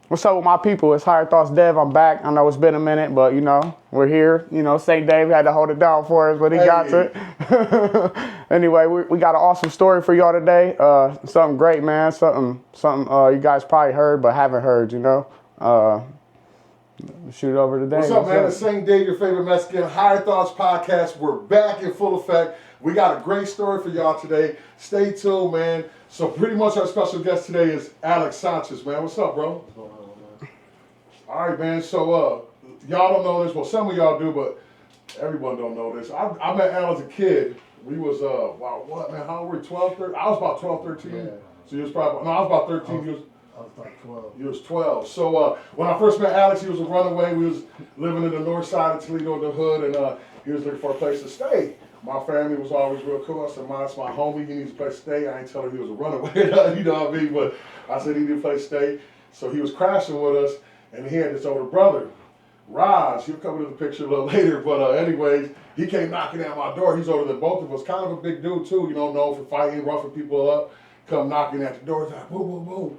What's up with my people? It's Higher Thoughts Dev. I'm back. I know it's been a minute, but you know, we're here. You know, St. Dave had to hold it down for us, but he got it. Anyway, we got an awesome story for y'all today. Something great, man. Something you guys probably heard but haven't heard, you know. Shoot it over today. What's up, man? It's St. Dave, your favorite Mexican. Higher Thoughts Podcast. We're back in full effect. We got a great story for y'all today. Stay tuned, man. So pretty much our special guest today is Alex Sanchez, man. What's up, bro? What's going on, man? All right, man. So y'all don't know this. Well, some of y'all do, but everyone don't know this. I met Al as a kid. We was, wow, what, man? How old were we? 12, 13? I was about 12, 13. Yeah. So you was probably, no, I was about 13. I was like 12. You was 12. So when I first met Alex, he was a runaway. We was living in the north side of Toledo, the hood, and he was looking for a place to stay. My family was always real cool. I said, "That's my homie. He needs a place to stay." I ain't tell him he was a runaway, you know what I mean? But I said he needed a place to stay. So he was crashing with us, and he had this older brother, Raj. He'll come into the picture a little later. But anyways, he came knocking at my door. He's older than both of us. Kind of a big dude, too, you know, known for fighting, roughing people up. Come knocking at the door. He's like, boom, boom, boom.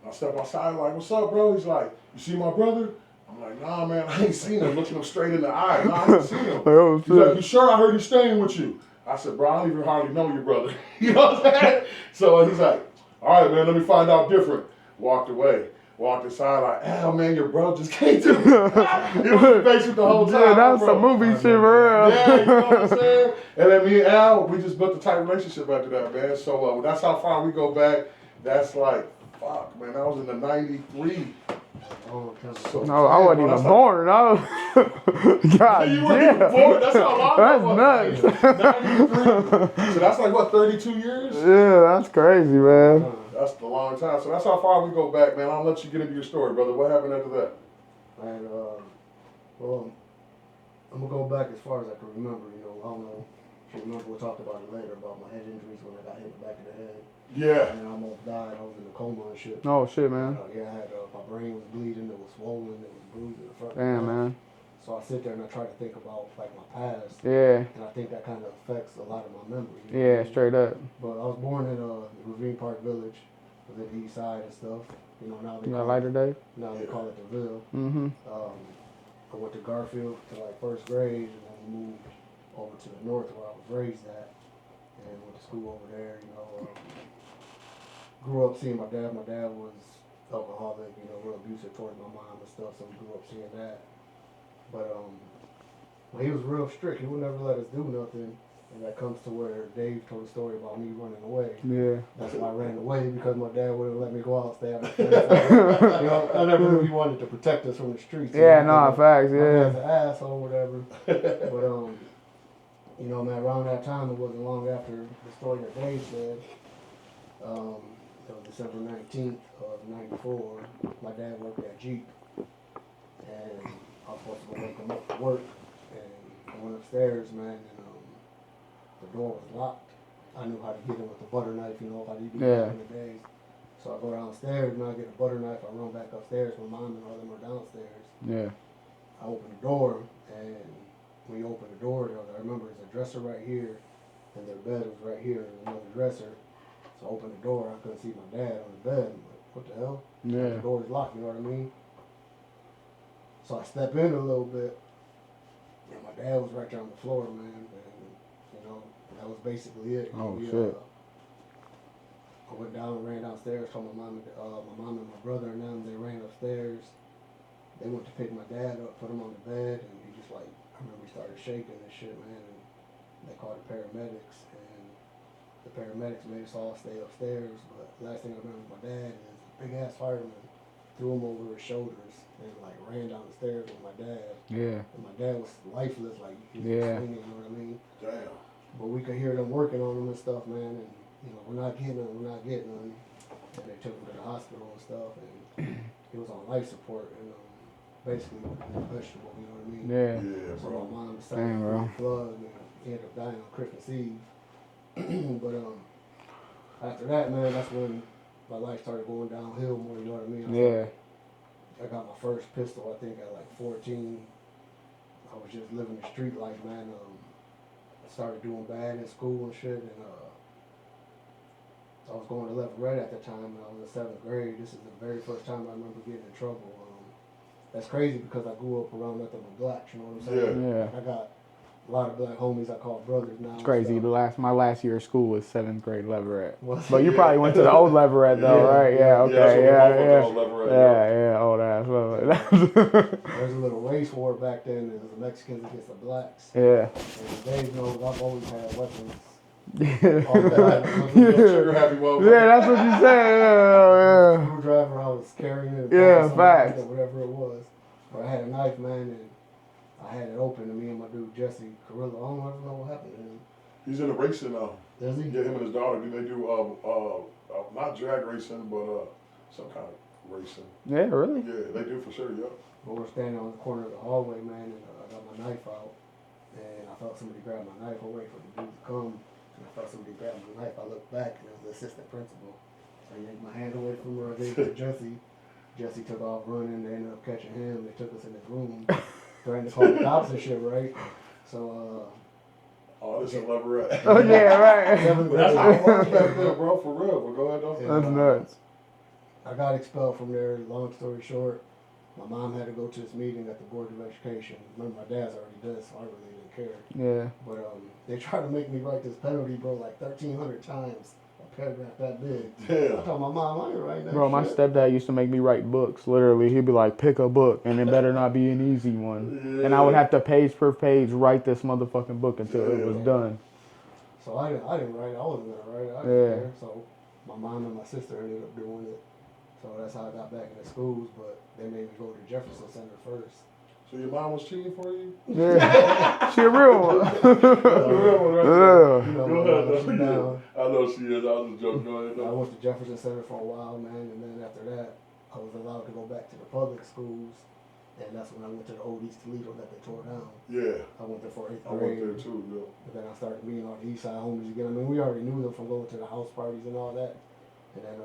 I step outside, like, "What's up, bro?" He's like, "You see my brother?" I'm like, "Nah, man, I ain't seen him." Looking him straight in the eye. "Nah, I ain't seen him." He's like, "You sure? I heard he's staying with you." I said, "Bro, I don't even hardly know your brother." You know what I'm saying? So he's like, "All right, man, let me find out different." Walked away. Walked inside, like, "Hell, man, your bro just came to me." He was faced with the whole time. Yeah, that's some movie shit, bro. Yeah, you know what I'm saying? And then me and Al, we just built a tight relationship after that, man. So that's how far we go back. That's like, fuck, man, I was in the 93. So, no, I wasn't even born. God you weren't even born? That's how long that's nuts. 93. So that's like, what, 32 years? Yeah, that's crazy, man. That's a long time. So that's how far we go back, man. I'll let you get into your story, brother. What happened after that? And, well, I'm going to go back as far as I can remember. You know, I don't know if you remember, we'll talk about it later, about my head injuries when I got hit in the back of the head. Yeah. And I almost died. I was in a coma and shit. Oh, shit, man. Yeah, I had, my brain was bleeding. It was swollen. It was bruised in the front. Damn, man. So I sit there and I try to think about, like, my past. Yeah. And I think that kind of affects a lot of my memories. Yeah, straight up. But I was born in Ravine Park Village, was in the east side and stuff. You know, now they You got lighter day? Now they call it the Ville. Mm-hmm. I went to Garfield to like first grade, and then we moved over to the north where I was raised at, and went to school over there. You know, grew up seeing my dad. My dad was alcoholic, you know, real abusive towards my mom and stuff. So we grew up seeing that. But well, he was real strict. He would never let us do nothing. And that comes to where Dave told a story about me running away. Yeah. That's why I ran away, because my dad wouldn't let me go out and stay out in the fence. You know, I never knew he wanted to protect us from the streets. Yeah, no, facts, My yeah. dad's an asshole or whatever. But, you know, man, around that time, it wasn't long after the story that Dave said. It was December 19th of 94. My dad worked at Jeep. And I was supposed to go wake him up to work. And I went upstairs, man, and the door was locked. I knew how to get in with the butter knife, you know, how you do back in the days. So I go downstairs and I get a butter knife. I run back upstairs. My mom and all them are downstairs. Yeah. I open the door, and when you open the door, I remember there's a dresser right here, and their bed was right here, and another dresser. So I opened the door. I couldn't see my dad on the bed. I'm like, what the hell? Yeah. The door is locked, you know what I mean? So I step in a little bit, and my dad was right there on the floor, man. That was basically it. Oh, shit. I went down and ran downstairs, told my mom and my brother and them, they ran upstairs. They went to pick my dad up, put him on the bed, and he just like, I remember he started shaking and shit, man, and they called the paramedics, and the paramedics made us all stay upstairs, but last thing I remember of my dad is a big ass fireman threw him over his shoulders and like ran down the stairs with my dad. Yeah. And my dad was lifeless, like he was swinging, you know what I mean? Damn. But we could hear them working on him and stuff, man, and, you know, we're not getting him. And they took him to the hospital and stuff, and he was on life support, and basically a vegetable, you know what I mean? Yeah. Yeah, So bro. my mom decided to pull the plug, and he ended up dying on Christmas Eve. But after that, man, that's when my life started going downhill more, you know what I mean? I got my first pistol, I think, at like 14. I was just living the street life, man. I started doing bad in school and shit, and So I was going to Leverett at the time, and I was in 7th grade. This is the very first time I remember getting in trouble. That's crazy because I grew up around nothing but blacks, you know what I'm saying? Yeah. I got a lot of black homies I call brothers now. It's crazy. My last year of school was 7th grade Leverett. Was But you it? probably went to the old Leverett though, right? Yeah. Okay. Yeah. Old ass. There's a little race war back then. It was the Mexicans against the blacks. Yeah. And Dave knows I've always had weapons. Yeah. Sugar happy motherfucker. Yeah, that's what you said. Yeah. Screwdriver, I was carrying it. Yeah, facts. Whatever it was. But I had a knife, man, and I had it open to me and my dude Jesse Carrillo. I don't ever know what happened to him. He's in a racing now. Does he? Yeah, him and his daughter. They do not drag racing, but some kind of racing. Yeah, really? Yeah, they do for sure. Yep. But we're standing on the corner of the hallway, man, and I got my knife out, and I felt somebody grab my knife. I waited for the dude to come, and I felt somebody grab my knife. I looked back, and it was the assistant principal. So I yanked my hand away from her. I gave it to Jesse. Jesse took off running. They ended up catching him. They took us in his room, threatened to call the cops and shit, right? So, Oh, this is Leverett. Oh yeah, right. That's how it was back then, bro. For real. But go ahead, though. Yeah. That's nuts. I got expelled from there. Long story short, my mom had to go to this meeting at the Board of Education. Remember, my dad's already dead, so I really didn't care. Yeah. But they tried to make me write this penalty, bro, like 1,300 times. A paragraph that big. Yeah. I told my mom, I ain't writing that Bro, my shit. stepdad used to make me write books. Literally, he'd be like, "Pick a book, and it better not be an easy one." Yeah. And I would have to page per page write this motherfucking book until it was Yeah. done. So I didn't write it. I wasn't gonna write it. I Yeah. didn't care. So my mom and my sister ended up doing it. So that's how I got back into schools. But they made me go to Jefferson Center first. So your mom was cheating for you? Yeah, she a real one. That's a real one, right there. Yeah. You know, Go my ahead, mom, she though. down. I know she is. I was just joking. Go ahead, I though. went to Jefferson Center for a while, man, and then after that, I was allowed to go back to the public schools, and that's when I went to the old East Toledo that they tore down. Yeah. I went there for 8th I went grade. there too, yeah. But then I started meeting all the East Side homies again. I mean, we already knew them from going to the house parties and all that. And then,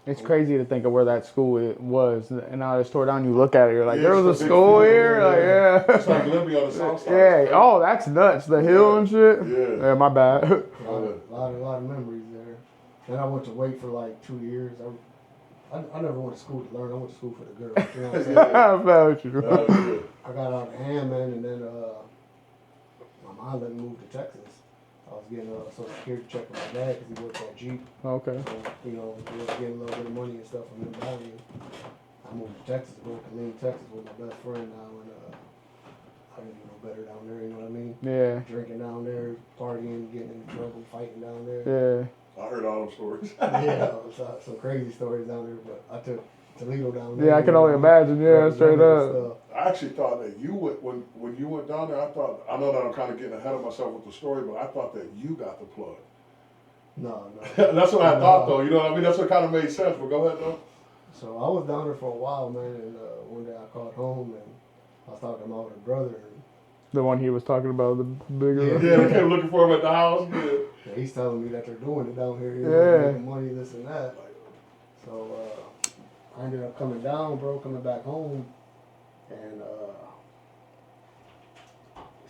It's crazy to think of where that school was, and now it's tore down. You look at it, you're like, Yeah, there was it's a a big school field, here, like It's like Libby on the south side. yeah. Oh, that's nuts. The hill and shit. Yeah. Yeah, my bad. a lot of memories there. Then I went to Wake for like 2 years. I never went to school to learn. I went to school for the girls. You know what I'm saying? I felt you. That was good. I got out of hand, man, and then my mom let me move to Texas. I was getting a social security check with my dad because he worked at Jeep. Okay. So, you know, we was getting a little bit of money and stuff from him buying. I moved to Texas, go to Killeen, Texas with my best friend now, and I didn't get no better down there, you know what I mean? Yeah. Drinking down there, partying, getting in trouble, fighting down there. Yeah. I heard all them stories. Yeah, some crazy stories down there, but I took Toledo down there. Yeah, I can only imagine. Yeah, straight up. I actually thought that you would, when you went down there, I know that I'm kind of getting ahead of myself with the story, but I thought that you got the plug. No. That's what I thought, though. You know what I mean? That's what kind of made sense, but go ahead, though. So I was down there for a while, man, and one day I called home and I was talking to my older brother, and The one he was talking about, the bigger. Yeah, they came looking for him at the house. Yeah. he's telling me that they're doing it down here, you Yeah. know, making money, this and that. So I ended up coming down, bro, coming back home, and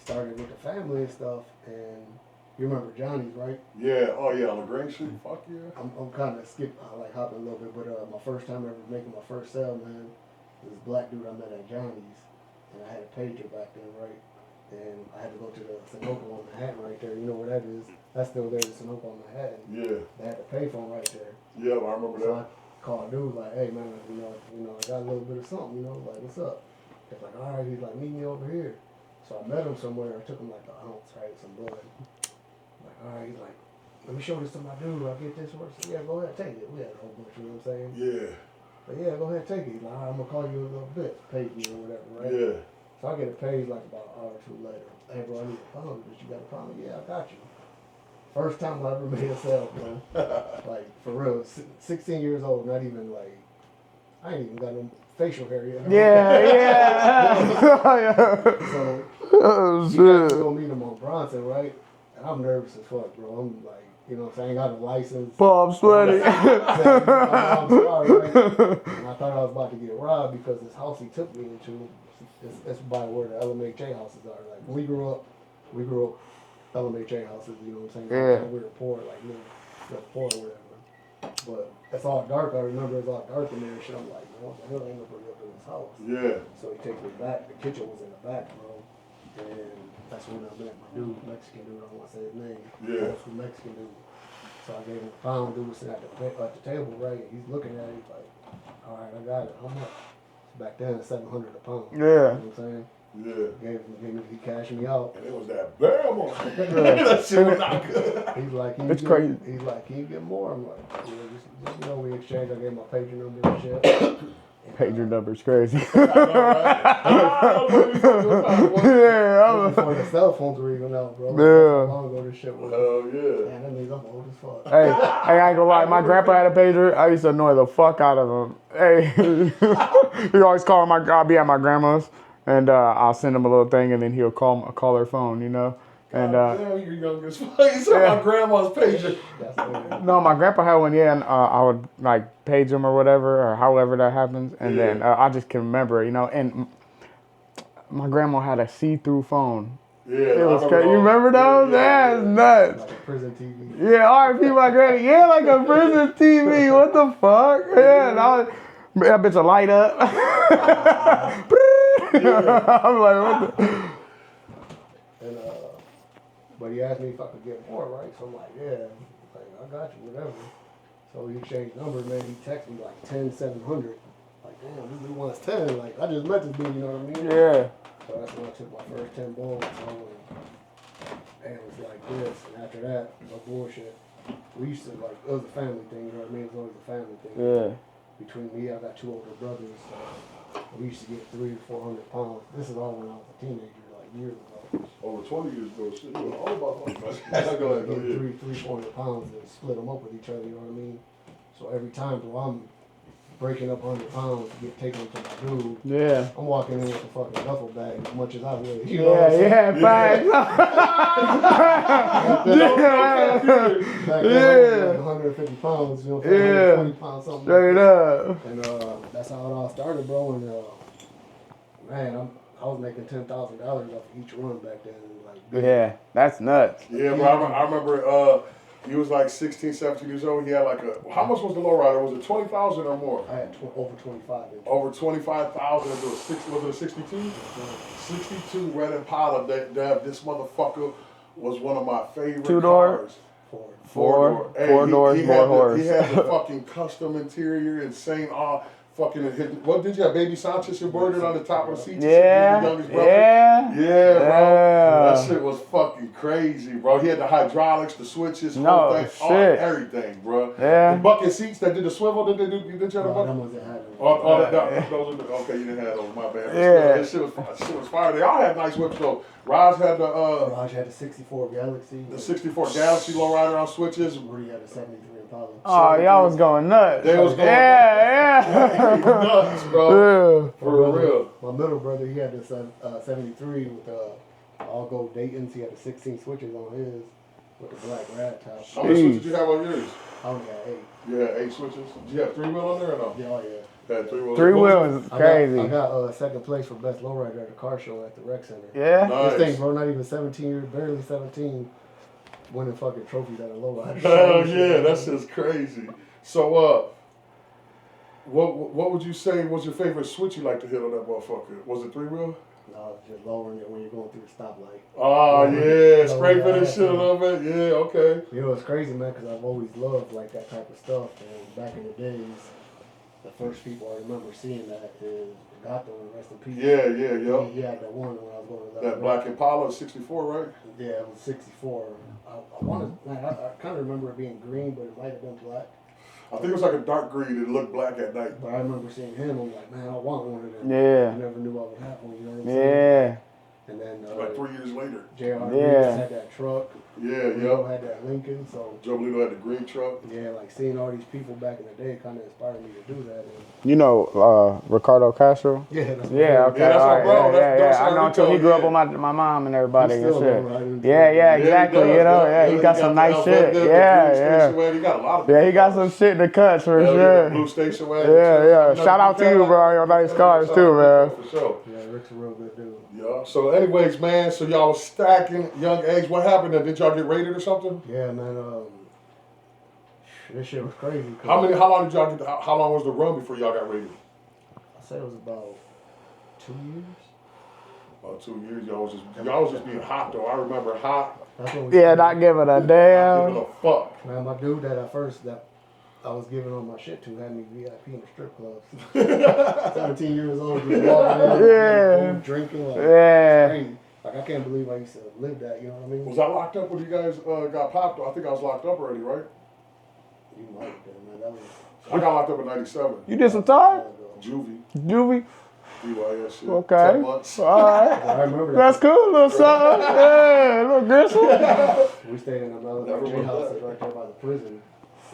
started with the family and stuff. And you remember Johnny's, right? Yeah, oh yeah, on the green sheet, fuck yeah. I'm kind of like hopping a little bit, but my first time ever making my first sale, man, this black dude I met at Johnny's, and I had a pager back then, right? And I had to go to the Sunoco on Manhattan right there. You know where that is? That's still there, the Sunoco on Manhattan. Yeah, They had the payphone right there. yeah, I remember So that. I called dude like, hey man, you know, I got a little bit of something, you know, like what's up? He's like, all right, he's like, meet me over here. So I met him somewhere. I took him like an ounce, right, some blood. Like, all right, he's like, let me show this to my dude. I'll get this work. So yeah, go ahead, take it. We had a whole bunch, you know what I'm saying? Yeah, But yeah, go ahead, take it. He's like, all right, I'm gonna call you in a little bit, pay me or whatever, right? yeah. So I get a page like about an hour or two later. Hey bro, I need a pound. But you got a pound? Yeah, I got you. First time I ever made a sale, bro. Like for real, 16 years old, not even like, I ain't even got no facial hair yet. Yeah. So Oh you guys shit. go meet him on Bronson, right? And I'm nervous as fuck, bro. I'm like, you know what I'm saying? I ain't got a license. Palm sweaty. I'm sorry, right? And I thought I was about to get robbed because this house he took me into, it's by where the LMHA houses are. Like when we grew up LMHA houses, you know what I'm saying? Yeah. We were poor, like, you know, poor or whatever. But it's all dark. I remember it's all dark in there and shit. I'm like, man, what the hell ain't nobody up in this house? Yeah. So he takes me back. The kitchen was in the back, bro. And that's when I met my dude, Mexican dude. I don't want to say his name. Yeah. Old school Mexican dude. So I gave him a pound. Dude was sitting at the table, right? And he's looking at it. He's like, all right, I got it. How much? Back then, it's $700 a pound. Yeah. You know what I'm saying? Yeah. He cashed me out. And it was that bam on that shit was not good. He's like, It's crazy. He's like, can you get more? I'm like, yeah, just you know, we exchanged. I gave him my pager number and shit. Pager number's crazy. I know, right? Yeah, I was. Before the cell phones were even out, bro. Yeah. How long ago this shit was? Oh, yeah. Man, that means I'm old as fuck. Hey, I ain't gonna lie. My grandpa had a pager. I used to annoy the fuck out of him. Hey, he always call I'll be at my grandma's, and I'll send him a little thing, and then he'll call her phone, you know. And damn, you're young as fuck. You said my grandma's pager. That's weird. no, my grandpa had one, yeah, and I would like page him or whatever, or however that happens, and then I just can remember, you know. And my grandma had a see-through phone. Yeah, It was crazy. You remember those? Yeah, That's nuts. Like a prison TV. Yeah, R.I.P. my granny. Yeah, like a prison TV. What the fuck? Yeah, and that bitch will light up. I'm like, what the? And but he asked me if I could get more, right? So I'm like, yeah. Like, I got you, whatever. So we exchanged numbers, man. He texted me like 10,700. Like, damn, this dude wants 10. Like, I just met this dude, you know what I mean? Yeah. So that's when I took my first 10 balls. And it was like this. And after that, no bullshit. We used to, like, it was a family thing, you know what I mean? It was always a family thing. Yeah. Between me, I got 2 older brothers. So we used to get 300 to 400 pounds. This is all when I was a teenager, like years ago. Over 20 years ago, shit, you were all about Get that. Go ahead, go ahead. 400 pounds and split them up with each other, you know what I mean? So every time, bro, I'm breaking up 100 pounds to get taken to my dude. Yeah. I'm walking in with a fucking duffel bag as much as I weigh. You know what I'm Yeah, saying? facts. Back then, I was like 150 pounds, you know what I'm saying? Yeah. 120 pounds, something Straight like that. up. And that's how it all started, bro. And man, I was making $10,000 off each run back then. Like, Yeah, that's nuts. Yeah, bro, I remember he was like 16, 17 years old. He had like how much was the lowrider? Was it 20,000 or more? I had over 25. Over 25,000. Was it a 62? 62 Red Impala. This motherfucker was one of my favorite Two-door? cars. Four. Four doors, he more had horse. He had the fucking custom interior, insane. Fucking what did you have? Baby Sanchez embroidered on the top of the seat. Yeah. Your youngest brother? Yeah. Yeah, bro. Yeah. That shit was fucking crazy, bro. He had the hydraulics, the switches, No, whole thing, shit. Everything, bro. Yeah. The bucket seats that did the swivel, did you have the No, bucket? them ones that had them. Those are okay, you didn't have those, my bad. Yeah. That shit was fire. They all had nice whips though. Raj had the Raj had the 64 Galaxy. 64 Galaxy lowrider on switches. Rudy had the 73 Impala. Oh, y'all was going nuts. They was going Yeah, nuts, bro. yeah. For real. My middle brother, he had this 73 with all gold Dayton's. He had the 16 switches on his with the black rad top. How many switches did you have on yours? I only got 8. You had 8 switches. Did you have 3 wheel on there or no? Yeah, oh yeah. Had 3 wheels. Three wheels is crazy. I got second place for best lowrider at the car show at the rec center. Yeah. Nice. This thing, bro, not even 17 years, barely 17, winning fucking trophies at a lowrider. Hell yeah, that's just crazy. So, what would you say was your favorite switch you like to hit on that motherfucker? Was it 3 wheel? No, just lowering it when you're going through the stoplight. Oh yeah, So, scraping and yeah, shit a little bit. Yeah, okay. You know, it's crazy, man, because I've always loved like that type of stuff. And back in the days, the first people I remember seeing that is Gato, rest in peace. Yeah. He had that one when I was going to That black Impala 64, right? Yeah, it was 64. I wanted, man, I kind of remember it being green, but it might have been black. I think it was like a dark green. It looked black at night. But I remember seeing him. I'm like, man, I want one of them. Yeah. I never knew I would have one. You know what I'm saying? Yeah. And then Like 3 years later. J.R. Yeah. had that truck. Yeah, Leo yeah. had that Lincoln. So Joe Belito had the green truck. yeah, like seeing all these people back in the day kind of inspired me to do that. And You know Ricardo Castro? yeah, that's Yeah, okay, Yeah, that's all our right, bro. yeah, That's I know Rico, too. He grew up yeah. with my mom and everybody He's and still shit. going right. Yeah, He exactly. does, You know, yeah. he got some nice the shit. the Blue Yeah, Station yeah. wagon. He got a lot of Yeah, he got some shit in the cuts for Hell yeah, sure. Blue Station wagon. Yeah, yeah. You know, Shout out to you, bro, on your nice cars too, man. For sure. Yeah, Rick's a real good dude. Yeah. So, anyways, man. So y'all was stacking young age. What happened? Did y'all get raided or something? Yeah, man. This shit was crazy. How long did y'all do? How long was the run before y'all got radio? I said it was about 2 years. About 2 years, y'all was just being hot though. I remember hot. That's when we Yeah, not giving a Not damn. giving a fuck. Man, my dude that I was giving all my shit to had me VIP in the strip clubs. 17 years old, just walking in, Yeah. drinking, like, Yeah. crazy. Like, I can't believe I used to live that, you know what I mean? Was I locked up when you guys got popped? I think I was locked up already, right? You might have been, man. That was I got locked up in '97. You did some time? Juvie, Juvie? DYS shit. Okay. 10 months. All right. I remember that. That's cool, little something. Yeah, little gristle. We stayed in another Never J went house back. right there by the prison.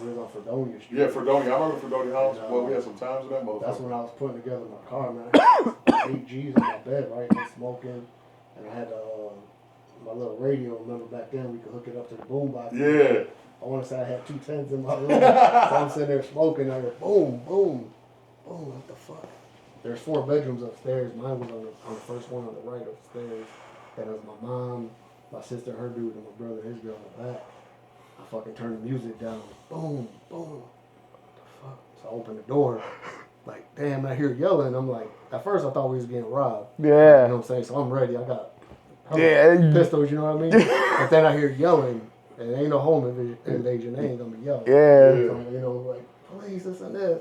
We was on Fredonia Street. Yeah, Fredonia. I remember Fredonia House. Yeah. Well, we had some times in that motherfucker. That's when I was putting together my car, man. I had 8 G's in my bed, right? And smoking. And I had my little radio. Remember back then we could hook it up to the boombox. Yeah. I want to say I had 2 10s in my room. So I'm sitting there smoking. I hear boom, boom, boom. What the fuck? There's 4 bedrooms upstairs. Mine was on the first one on the right upstairs. Then it was my mom, my sister, her dude, and my brother, his girl in the back. I fucking turned the music down. Boom, boom. What the fuck? So I opened the door. Like, damn, I hear yelling. I'm like, at first I thought we was getting robbed. You know Yeah. what I'm saying? So I'm ready. I got Yeah. pistols, you know what I mean? But then I hear yelling. And ain't no home invasion. They ain't gonna be yelling. Yeah. So, you know, like, police, this and this.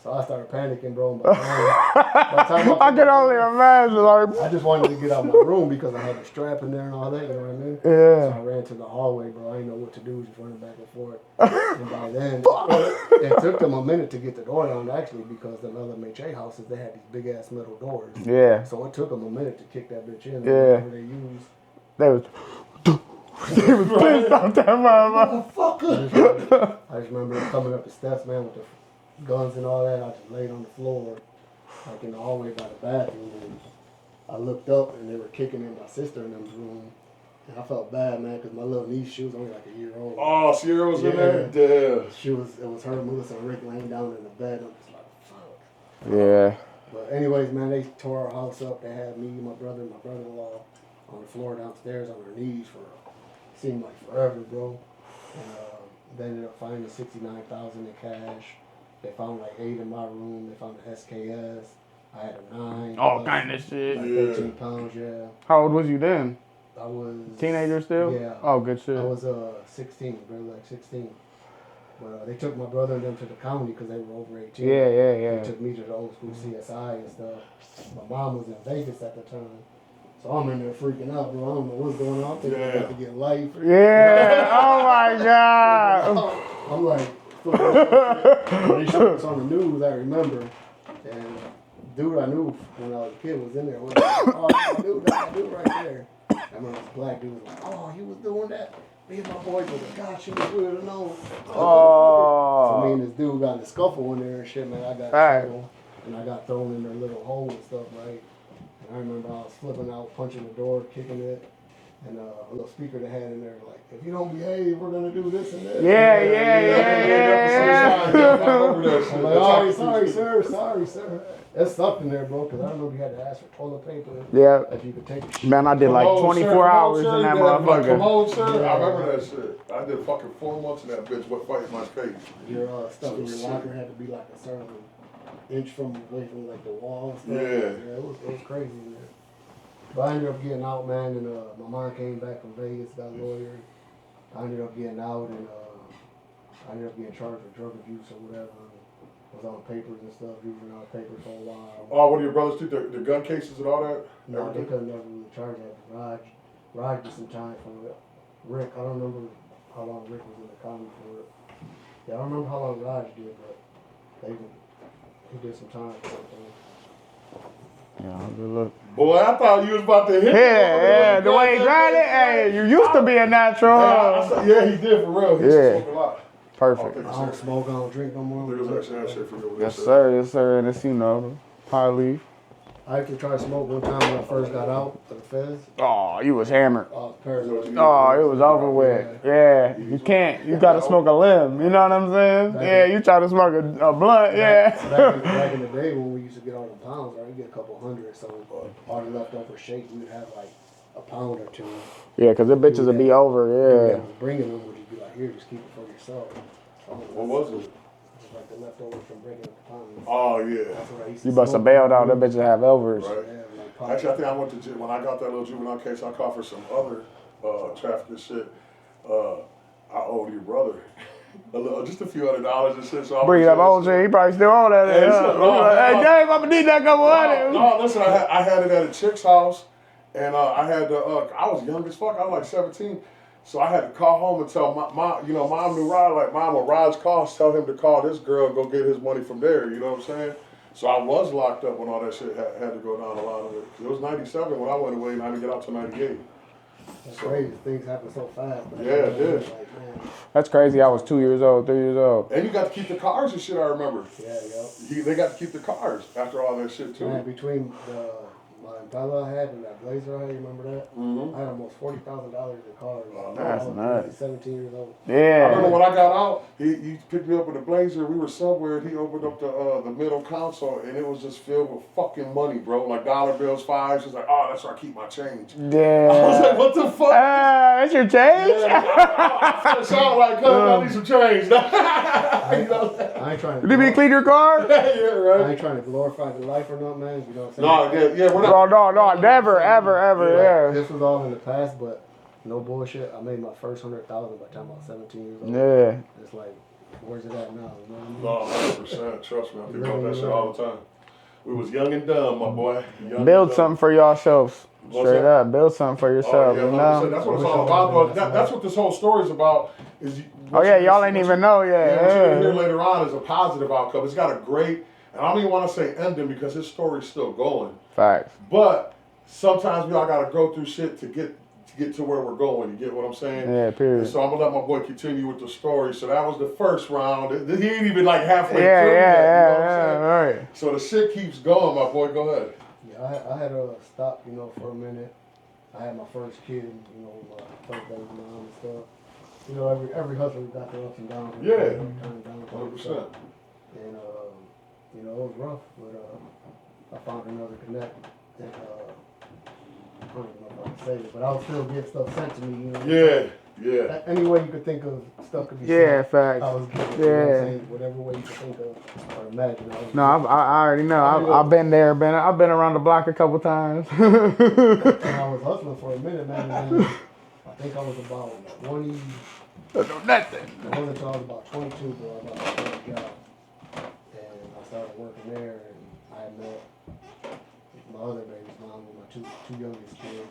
So I started panicking, bro. By the time I can only imagine, like, I just wanted to get out of my room because I had the strap in there and all that, you know what I mean? Yeah. So I ran to the hallway, bro. I didn't know what to do, just running back and forth. And by then, it took them a minute to get the door down, actually, because the other MHA houses, they had these big-ass metal doors. yeah. So it took them a minute to kick that bitch in. Yeah. Whatever they used. They was pissed off that motherfucker. Motherfucker! I just remember them coming up the steps, man, with the guns and all that. I just laid on the floor, like in the hallway by the bathroom. And I looked up and they were kicking in my sister in them's room. And I felt bad, man, because my little niece, she was only like a year old. Oh, Sierra was in there? Damn. It was her, Melissa, and Rick laying down in the bed. I'm just like, fuck. Yeah. But anyways, man, they tore our house up. They had me, my brother, and my brother-in-law on the floor downstairs on their knees for seemed like forever, bro. And they ended up finding $69,000 in cash. They found like 8 in my room. They found an SKS. I had a 9. All kind of shit. Like 13 pounds, yeah. How old was you then? I was Teenager still? Yeah. Oh, good shit. I was 16, bro, like 16. But they took my brother and them to the county because they were over 18. Yeah, yeah, They yeah. took me to the old school CSI and stuff. My mom was in Vegas at the time. So I'm in there freaking out, bro. I don't know what's going on. I'm thinking I'm about to get life. Yeah. Oh my God. I'm like, when they showed us on the news, I remember. And dude I knew when I was a kid was in there. Was like, oh, that's my dude, that's my dude right there. I remember this black dude was like, oh, he was doing that. Me and my boys was like, gosh, you was weird to know. Oh. So me and this dude got in a scuffle in there and shit, man. I got in Right. trouble. And I got thrown in their little hole and stuff, right? And I remember I was flipping out, punching the door, kicking it. And a little speaker they had in there, like, if you don't behave, we're going to do this and that. Yeah, yeah. I'm like, oh, sorry, sir. It sucked in there, bro, because I remember you had to ask for toilet paper. Yeah. If you could take a shit. Man, I did like 24 hours in that Come motherfucker. on, sir. I remember that shit. I did fucking 4 months in that bitch. What fight my face? Your stuff in your locker had to be like a certain inch away from like the wall and stuff. Yeah. It was crazy in there. But I ended up getting out, man, and my mom came back from Vegas, got a lawyer. I ended up getting out, and I ended up getting charged with drug abuse or whatever. I was on papers and stuff, using our papers for a while. Oh, what do your brothers do? The gun cases and all that? No, they couldn't never really charge that. Raj did some time for it. Rick, I don't remember how long Rick was in the county for it. Yeah, I don't remember how long Raj did, but he did some time for it. Yeah, good look. Boy, I thought you was about to hit me. Yeah, the way he grinded it, hey, you used to be a natural. Yeah, he did for real. He used to smoke a lot. Perfect. I don't smoke, I don't drink no more. Niggas actually had shit for you. Yes, sir. Yes, sir. And it's, you know, highly. I actually tried to smoke one time when I first got out of the feds. Oh, you was hammered. Paranoid. Oh, it was over with. Yeah, you can't. You gotta smoke a limb. You know what I'm saying? Yeah, you try to smoke a blunt. Yeah. Back in the day when we used to get all the pounds, right? We get a couple hundred, so all the leftover shake, we would have like a pound or two. Yeah, cause the bitches would be over. Yeah. Yeah. Bringing them, would you be like, here, just keep it for yourself. What was it? It's like the leftovers from breaking up the pond. Oh yeah. That's what I used to You must have smoke. bailed out. That bitch have overs. Right. Yeah, like pot. Actually, I think I went to jail when I got that little juvenile case. I caught for some other trafficking shit. I owed your brother just a few $100 and shit. So I Bring it up, OJ. He probably still on that. Hey, Hey, Dave, I'm gonna need that couple hundred. No, listen, I had it at a chick's house, and I had to. I was young as fuck. I was like 17, so I had to call home and tell mom knew Rod. Like, mom, when Rod's calls, tell him to call this girl and go get his money from there. You know what I'm saying? So I was locked up when all that shit had to go down a lot of it. It was 97 when I went away, and I didn't get out till 98. That's crazy. Things happen so fast. But Yeah, it did. Like, man. That's crazy. I was 2 years old, 3 years old. And you got to keep the cars and shit, I remember. Yeah, yo. They got to keep the cars after all that shit, too. Man, between my Impala I had and that Blazer I had, you remember that? Mm-hmm. I had almost $40,000 in cars. That's I was nuts. 17 years old. I remember Yeah. when I got out, he picked me up with a Blazer. We were somewhere. He opened up the middle console, and it was just filled with fucking money, bro. Like dollar bills, fives. He's like, oh, that's where I keep my change. Yeah. I was like, what the fuck? That's your change? I felt sound like, cuz I need some change. You know? I ain't trying to. Did he clean your car? Yeah, I right. ain't trying to glorify the life or nothing, man. You know what I'm saying? No, yeah, we're not. No, never, ever, yeah. This was all in the past, but no bullshit. I made my first 100,000 by the time I was 17 years old. Yeah. It's like, where's it at now? You know what I mean? No, 100%. Trust me, I think about that shit all the time. We was young and dumb, my boy. Young Build and dumb. something for yourselves. What's Straight that? up. Build something for yourself, Oh, yeah, you 100%. know? That's what it's all about. Bro. That's what this whole story is about. Oh, yeah, y'all ain't even know What you're gonna yet. hear Yeah. later on is a positive outcome. It's got a great, and I don't even want to say ending because his story's still going. Facts. But sometimes we all gotta go through shit to get to where we're going. You get what I'm saying? Yeah, And period. so I'm gonna let my boy continue with the story. So that was the first round. He ain't even like halfway Yeah, through yet. You know what I'm yeah, saying? right. So the shit keeps going, my boy. Go ahead. Yeah, I had to stop, you know, for a minute. I had my first kid, you know, my first baby mom and stuff. You know, every hustler got their ups and downs. Yeah. Every time down, 100%. And, you know, it was rough, but I found another connect. And, I don't even know if I can say it, but I was still getting stuff sent to me, you know. Yeah. Any way you could think of stuff could be Yeah, sent. facts. I was getting it, you know what I'm Yeah. saying? Whatever way you could think of or imagine. I was No, I already know. I've been there. I've been around the block a couple times. and I was hustling for a minute, man. And then I think I was about 20. Nothing. It wasn't until I was about 22, bro, I got my first job. And I started working there, and I met my other baby's mom with my two youngest kids. And,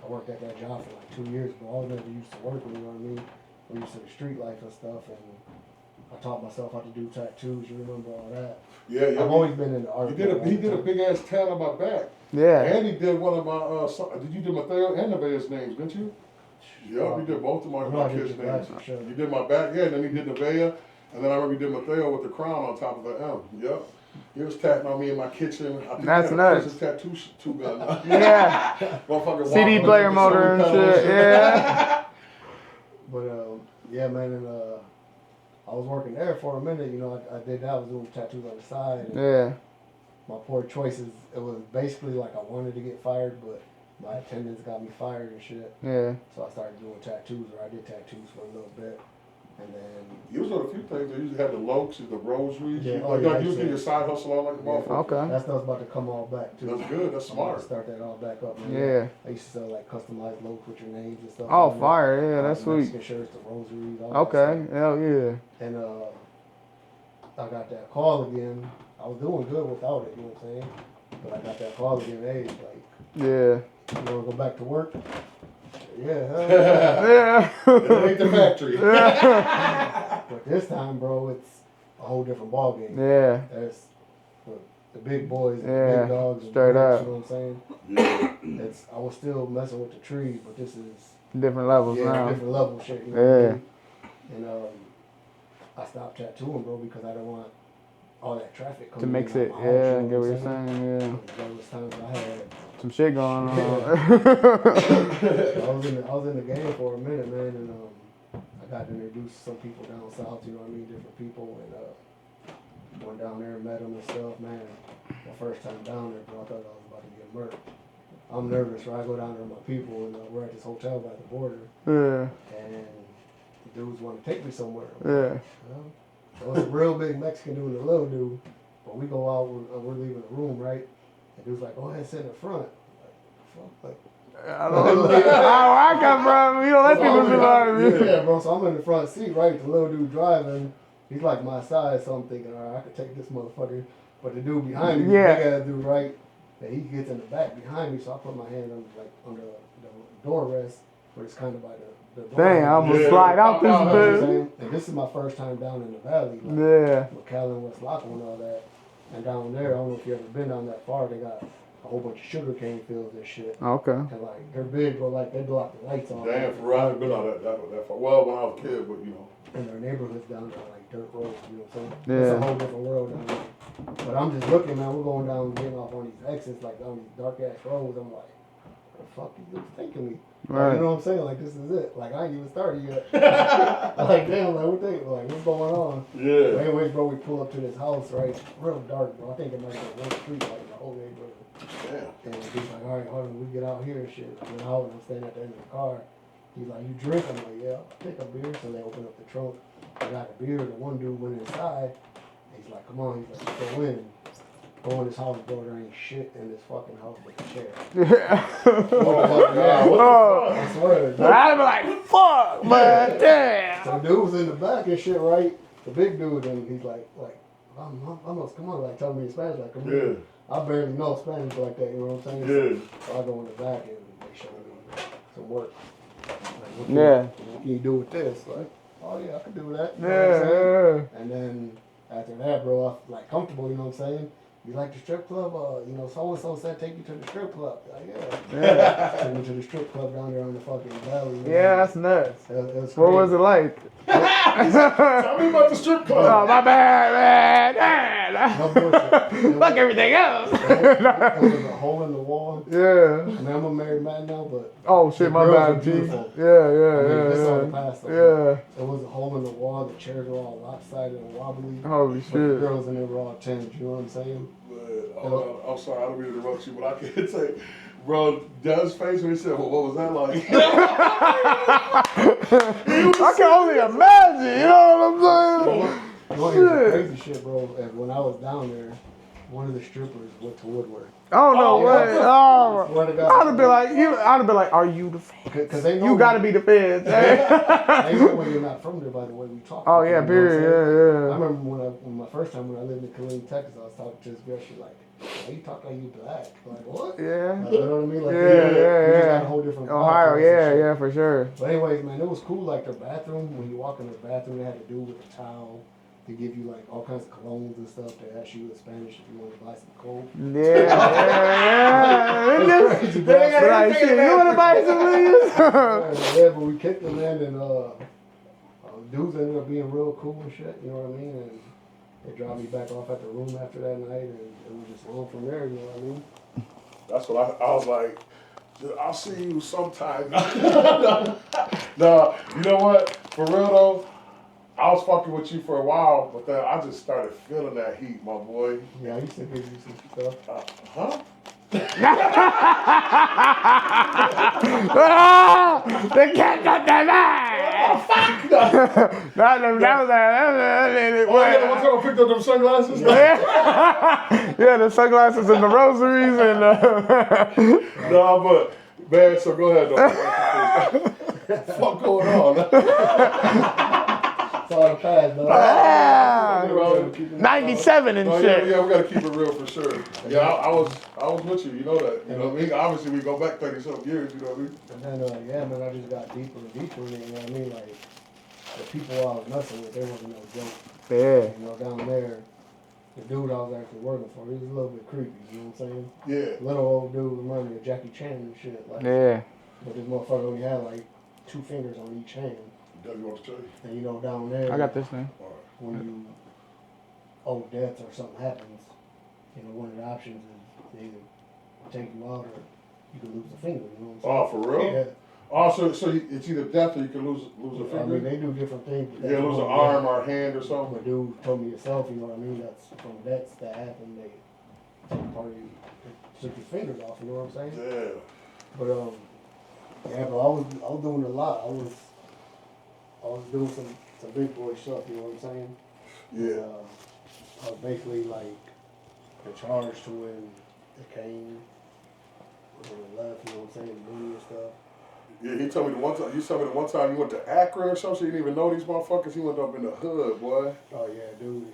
I worked at that job for like 2 years, but I was never used to working, you know what I mean? We used to the street life and stuff, and I taught myself how to do tattoos, you remember all that? Yeah. I've always been in the art. He did a big ass tan on my back. Yeah. And he did one of my did you do Mateo and Nevaeh's names, didn't you? Yep, he did both of my kids' names. Sure. He did my back, yeah, and then he did Nevaeh, and then I remember he did Mateo with the crown on top of the M. Yep. He was tatting on me in my kitchen. I think That's he had a nuts. prison tattoo gun. Yeah. Motherfucker CD walking player with the motor and solar shit. panel Yeah. But yeah, man, and I was working there for a minute. You know, I did that. I was doing tattoos on the side. And Yeah. my poor choices. It was basically like I wanted to get fired, but my attendance got me fired and shit. Yeah. So I started doing tattoos, or I did tattoos for a little bit, and then You was doing a few things. They usually had the lokes, the rosaries. Yeah, Like, yeah, you was getting your side hustle on like a motherfucker. Okay. that stuff's about to come all back too. That's good. That's I'm about to smart. start that all back up, man. Yeah. I used to sell like customized logos with your names and stuff. Oh, on it. fire. Yeah, that's The sweet. Mexican shirts, the rosaries, all that Okay. stuff. Hell yeah. And I got that call again. I was doing good without it, you know what I'm saying? But I got that call again. Hey, like, Yeah. you want to go back to work? Yeah. Hell yeah. Yeah. It ain't the factory. But this time, bro, it's a whole different ball game. Yeah. There's the big boys and the Yeah, big dogs. And straight bricks, up. You know what I'm saying? I was still messing with the trees, but this is Different levels now. different level shit. You know what I Yeah. mean? And I stopped tattooing, bro, because I don't want all that traffic coming To mix in it. on my Yeah. house, I you get know what you're I'm saying. Yeah. There was times I had. Some shit going on. I was in the game for a minute, man, and I got to introduce some people down south. You know what I mean, different people, and went down there and met them and stuff. Man, my first time down there, bro, I thought I was about to get murked. I'm nervous, right? I go down there with my people, and we're at this hotel by the border, Yeah. and dudes want to take me somewhere. Yeah. So it's a real big Mexican dude and a little dude. But we go out, we're leaving the room, right? And dude's like, go ahead, sit in the front. Like, I don't know where I come from. You don't let people survive me. yeah, bro. So I'm in the front seat, right? The little dude driving. He's like my size, so I'm thinking, all right, I could take this motherfucker. But the dude behind me, Yeah. big ass dude, right? And he gets in the back behind me, so I put my hand on the door rest, where it's kind of by the door. Dang, I'm gonna slide out this bitch. And this is my first time down in the valley. Like, Yeah. McAllen, West Lockhart and all that. And down there, I don't know if you ever been down that far, they got a whole bunch of sugarcane fields and shit. Okay. And like, they're big, but like, they block the lights on. Damn, for real, I haven't been on that far. Well, when I was a kid, but you know. And their neighborhoods down there, like dirt roads, you know what I'm saying? Yeah. It's a whole different world down there. But I'm just looking, man, we're going down, getting off on these exits, like on these dark ass roads. I'm like, what the fuck you thinking me? Right. Like, you know what I'm saying? Like, this is it. Like, I ain't even started yet. Like, damn, like, what's going on? Yeah. But anyways, bro, we pull up to this house, right? Real dark, bro. I think it might be one street, like the whole neighborhood. Damn. And he's like, all right, hold on, we get out here and shit. I went out and I'm standing at the end of the car. He's like, you drink? I'm like, yeah, I'll take a beer. So they open up the trunk. I got a beer. The one dude went inside. He's like, come on. He's like, go in. Go in this house, bro. There ain't shit in this fucking house but the chair. Yeah. Oh, I swear. Dude. I'd be like, fuck, man, damn. So dude was in the back and shit, right? The big dude, and he's like, vamos, come on, like telling me in Spanish, like, come here. I barely know Spanish like that, you know what I'm saying? Yeah. So I go in the back and they show me some work. Like, what can you do with this? Like, oh yeah, I can do that. You know what I'm saying? And then after that, bro, I'm like comfortable, you know what I'm saying? You like the strip club? You know, so and so said take you to the strip club. Like, yeah. Take me to the strip club down there on the fucking valley. Man. Yeah, that's nuts. It was What was it like? Tell me about the strip club. Oh, my bad, man. No bullshit. Fuck everything else. It was a hole in the wall. Yeah. I mean, I'm a married man now, but Oh shit, my girls bad, are G. beautiful. Yeah, it's all the past. yeah. It was a hole in the wall. The chairs were all lopsided and wobbly. Holy But the shit. girls in there were all 10. You know what I'm saying? I'm sorry, I don't mean to interrupt you, but I can't say, bro, Doug's face when he said, well, what was that like? I can only imagine, you know what I'm saying? Well, here's the crazy shit, bro. When I was down there, one of the strippers went to Woodward. Oh no way! Oh, Swear to God. I'd have been like, are you the feds? Because they know You gotta be the feds. They know when you're not from there by the way we talk. Oh yeah, You know what I'm saying? period. I remember when my first time when I lived in Killeen, Texas, I was talking to this girl. She's like, "Why you talk like you black?" I'm like, what? Yeah. Like, you know what I mean? Like, Yeah, we just got a whole different. Ohio, vibe to us and shit. yeah, for sure. But anyways, man, it was cool. Like their bathroom, when you walk in the bathroom, they had to do with a towel. They give you like all kinds of colognes and stuff. They ask you in Spanish if you want to buy some coke. Yeah. Like, shit, you wanna buy some leaves? Yeah, but we kicked them in, and dudes ended up being real cool and shit. You know what I mean? And they dropped me back off at the room after that night, and it was just on from there. You know what I mean? That's what I was like, I'll see you sometime. No, you know what? For real though, I was fucking with you for a while, but then I just started feeling that heat, my boy. Yeah, I used to give you some stuff. Huh? The cat got that man. That was Oh yeah, one time I picked up them sunglasses. yeah, the sunglasses and the rosaries and No, but man, so go ahead though. Fuck going on? It's all the past, though. 97 and Oh, shit. yeah, we gotta keep it real for sure. Yeah, I was with you, you know that. You know what I mean? Obviously, we go back 30-something years, you know what I mean? And then, yeah, man, I just got deeper and deeper in it, you know what I mean? Like, the people I was messing with, they wasn't no joke. Yeah. You know, down there, the dude I was actually working for, he was a little bit creepy, you know what I'm saying? Yeah. Little old dude reminded me of Jackie Chan and shit. Like, Yeah. but this motherfucker only had like 2 fingers on each hand. Doug, you want to show you? And you know, down there, I got this thing. All right. when you owe debts or something happens, you know, one of the options is they either take you out or you can lose a finger, you know what I'm saying? Oh, for real? Yeah. Oh, so it's either death or you can lose a finger? I mean, they do different things. Yeah, lose an arm or a hand or something. But dude told me yourself, you know what I mean? That's from debts that happen, they take part of you, they took your fingers off, you know what I'm saying? Yeah. But yeah, bro, I was doing a lot. I was was doing some big boy stuff, you know what I'm saying? Yeah. I was basically like in charge to when it came, when it left, you know what I'm saying, the money and stuff. Yeah, he told me the one time. You told me the one time you went to Akron or something. You didn't even know these motherfuckers. He went up in the hood, boy. Oh yeah, dude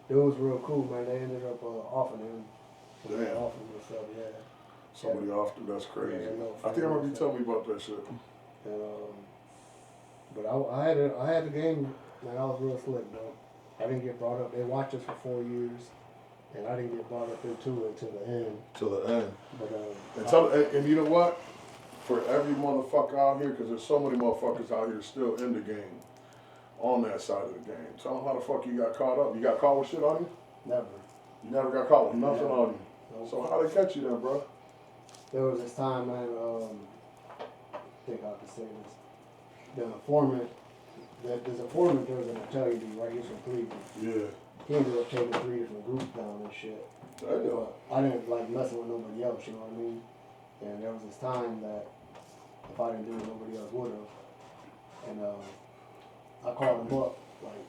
was real cool, man. They ended up offering him. Damn. Offering him and stuff, yeah. Somebody offered him. That's crazy. Yeah, no, I think I remember you telling me about that shit. And, but I had the game, man. I was real slick, bro. I didn't get brought up. They watched us for 4 years, and I didn't get brought up into it till the end. Till the end. But and you know what? For every motherfucker out here, because there's so many motherfuckers out here still in the game, on that side of the game. Tell them how the fuck you got caught up. You got caught with shit on you? never. You never got caught with nothing Never. on you. Nope. So how they catch you then, bro? There was this time, man. I think I could say this. The informant, there's a foreman there was an Italian dude, right? He's from Cleveland. Yeah. He ended up taking 3 different groups down and shit. Damn. But I didn't like messing with nobody else, you know what I mean? And there was this time that if I didn't do it, nobody else would have. And I called him up, like,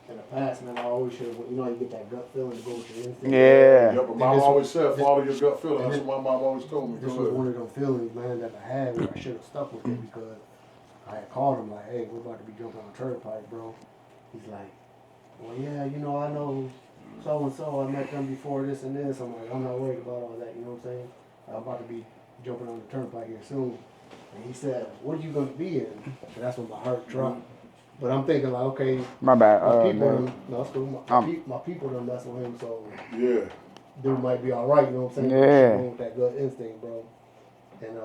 in the past, man, I always should have, you know, you get that gut feeling to go with your instinct. Yeah. Yeah, but mom always said, follow your gut feeling. That's what my mom always told me. This was one of them feelings, man, that I had where I should have stuck with it because I had called him like, hey, we're about to be jumping on a turnpike, bro. He's like, well, yeah, you know, I know so-and-so, I met them before this and this. I'm like, I'm not worried about all that, you know what I'm saying? I'm about to be jumping on the turnpike here soon. And he said, what are you going to be in? And that's when my heart dropped. But I'm thinking like, okay, My bad. my people, No. no, it's cool. My people done mess with him, so Yeah. dude might be all right, you know what I'm saying? Yeah. Going with that gut instinct, bro. And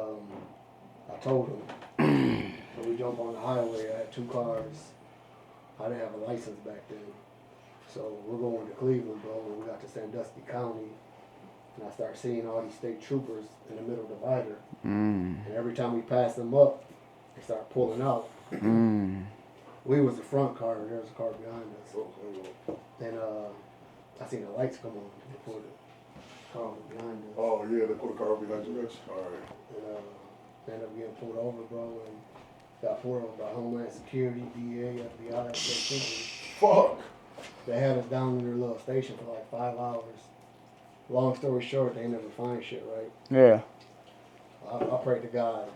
I told him. So we jumped on the highway. I had 2 cars. I didn't have a license back then. So we're going to Cleveland, bro, and we got to Sandusky County. And I start seeing all these state troopers in the middle divider. And every time we pass them up, they start pulling out. We was the front car, and there was a car behind us. And I seen the lights come on. They pulled the car behind us. Oh, yeah, they put a car behind you, bitch. All right. And ended up getting pulled over, bro, and got pulled over by Homeland Security, DA, FBI, state troopers. Fuck. They had us down in their little station for like 5 hours. Long story short, they never find shit, right? Yeah. I prayed to God,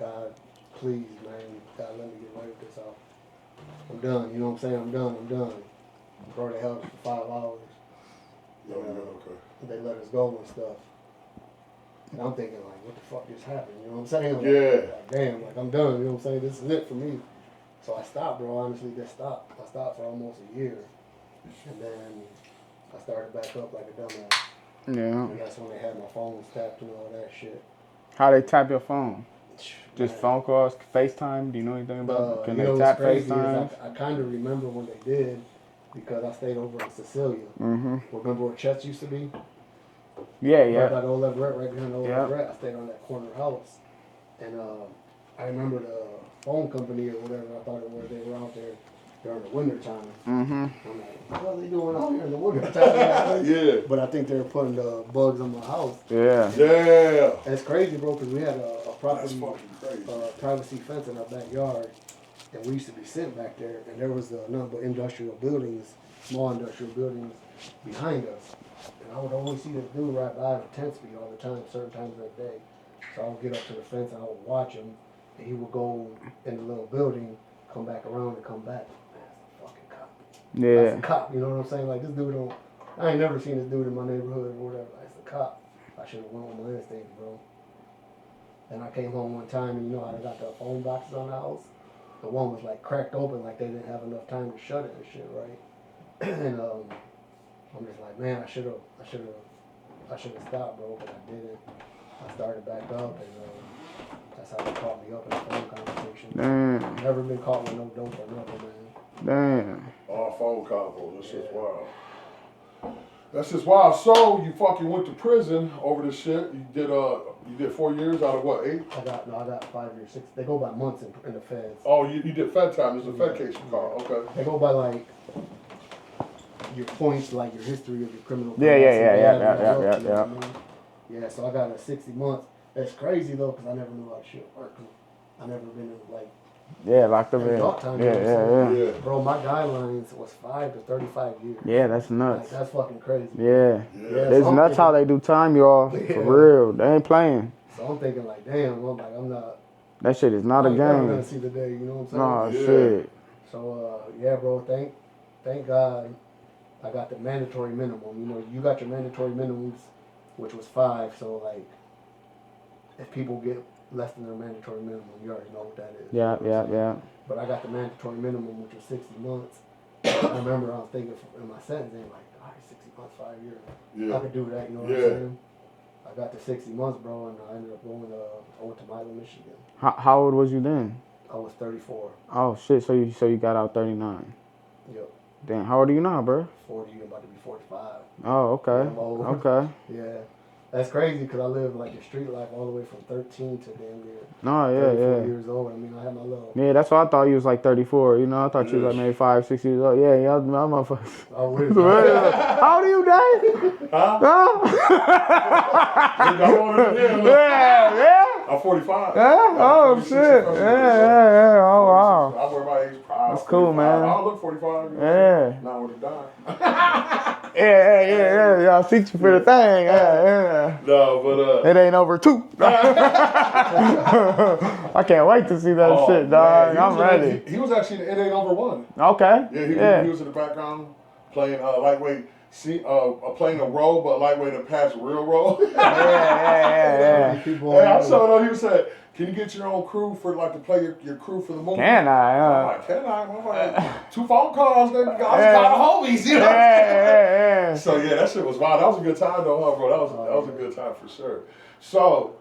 please, man, God, let me get away with this off. I'm done, you know what I'm saying? I'm done. Bro, they held us for 5 hours. Yeah, okay. They let us go and stuff. And I'm thinking, like, what the fuck just happened? You know what I'm saying? Like, Yeah. like, damn, like, I'm done, you know what I'm saying? This is it for me. So I stopped, bro, honestly, just stopped. I stopped for almost a year. And then I started back up like a dumbass. Yeah. And that's when they had my phones tapped and all that shit. How they tap your phone? Just Man. phone calls, FaceTime? Do you know anything about it? Can You know they what's tap crazy is FaceTime? I kind of remember when they did because I stayed over in Cecilia. Mm-hmm. Remember where Chet's used to be? Yeah, Right yeah. by the old Everett, right behind the old Yeah. Everett. I stayed on that corner house. And I remember the phone company or whatever I thought it was, they were out there during the winter time. Mm-hmm. I'm like, what are they doing out here in the winter time? Yeah. But I think they were putting the bugs on my house. Yeah. Yeah. And it's crazy, bro, because we had a That's property, fucking crazy. privacy fence in our backyard. And we used to be sitting back there, and there was a number of industrial buildings, small industrial buildings behind us. And I would always see this dude right by at 10 speed all the time, certain times of the day. So I would get up to the fence and I would watch him, and he would go in the little building, come back around and come back. Man, that's a fucking cop. That's Yeah. a cop, you know what I'm saying? Like, this dude don't, I ain't never seen this dude in my neighborhood or whatever. That's a cop. I should have went with my instinct, bro. And I came home one time, and you know how they got the phone boxes on the house? The one was like cracked open, like they didn't have enough time to shut it and shit, right? And I'm just like, man, I should have stopped, bro, but I didn't. I started back up, and that's how they caught me up in the phone conversation. Damn. Never been caught with no dope or nothing, man. Damn. Oh, phone convo. This is wild. That's just wild. So you fucking went to prison over this shit. You did 4 years out of what, 8? I got 5 years, 6. They go by months in the feds. Oh, you did Fed time. There's a Fed case you called. Okay. They go by like your points, like your history of your criminal. Yeah. past. Yeah, so I got a 60 months. That's crazy though, because I never knew how shit worked. I never been in like Yeah, locked up in. Adult time, Yeah, you know what I'm yeah, saying? yeah. Yeah. Bro, my guidelines was 5 to 35 years. Yeah, that's Like, nuts. that's fucking crazy. Yeah. Yeah. It's so I'm nuts how they do time, y'all. Yeah. For real. They ain't playing. So I'm thinking like, damn, I'm not. That shit is not I a ain't never gonna game. see the day. You know what I'm saying? Nah, Yeah. shit. So yeah, bro. Thank God, I got the mandatory minimum. You know, you got your mandatory minimums, which was 5. So like, if people get less than their mandatory minimum, you already know what that is. Yeah, You know what I'm yeah, saying? yeah. But I got the mandatory minimum, which was 60 months. I remember I was thinking in my sentencing, like, all right, 60 months, 5 years. Yeah. I could do that, you know what Yeah. I'm saying? I got to 60 months, bro, and I ended up going I went to Milan, Michigan. How old was you then? I was 34. Oh shit, so you got out 39. Yep. Damn, how old are you now, bro? 40, I'm about to be 45. Oh, okay. Yeah, I'm old. Okay. Yeah. That's crazy because I lived like a street life all the way from 13 to damn near No, 34 years old. I mean, I had my little. Yeah, that's why I thought you was like 34. You know, I thought you was like maybe 5, 6 years old. Yeah, y'all motherfuckers. Oh, really? How old are you, Dave? I'm older than him. Yeah, yeah. I'm 45. Yeah? Oh, 46 shit. in Yeah, February, so yeah, yeah. Oh, wow. I wear my age proud. That's cool, man. I don't look 45. You know Yeah. Now I would have died. Yeah. Y'all see you for the thing. Yeah. No, but It ain't over 2. I can't wait to see that shit, dog. man, I'm ready. He was actually in It Ain't Over 1. Okay. Yeah, he was in the background playing lightweight. Playing a role, but lightweight and past real role. Yeah. Hey, I saw it. He said, "Can you get your own crew for like to play your crew for the movie?" Can I? I'm like, "Can I?" I'm like, 2 phone calls. Then I was kind of homies, you know. Yeah. So yeah, that shit was wild. That was a good time though, huh, bro? That was a good time for sure. So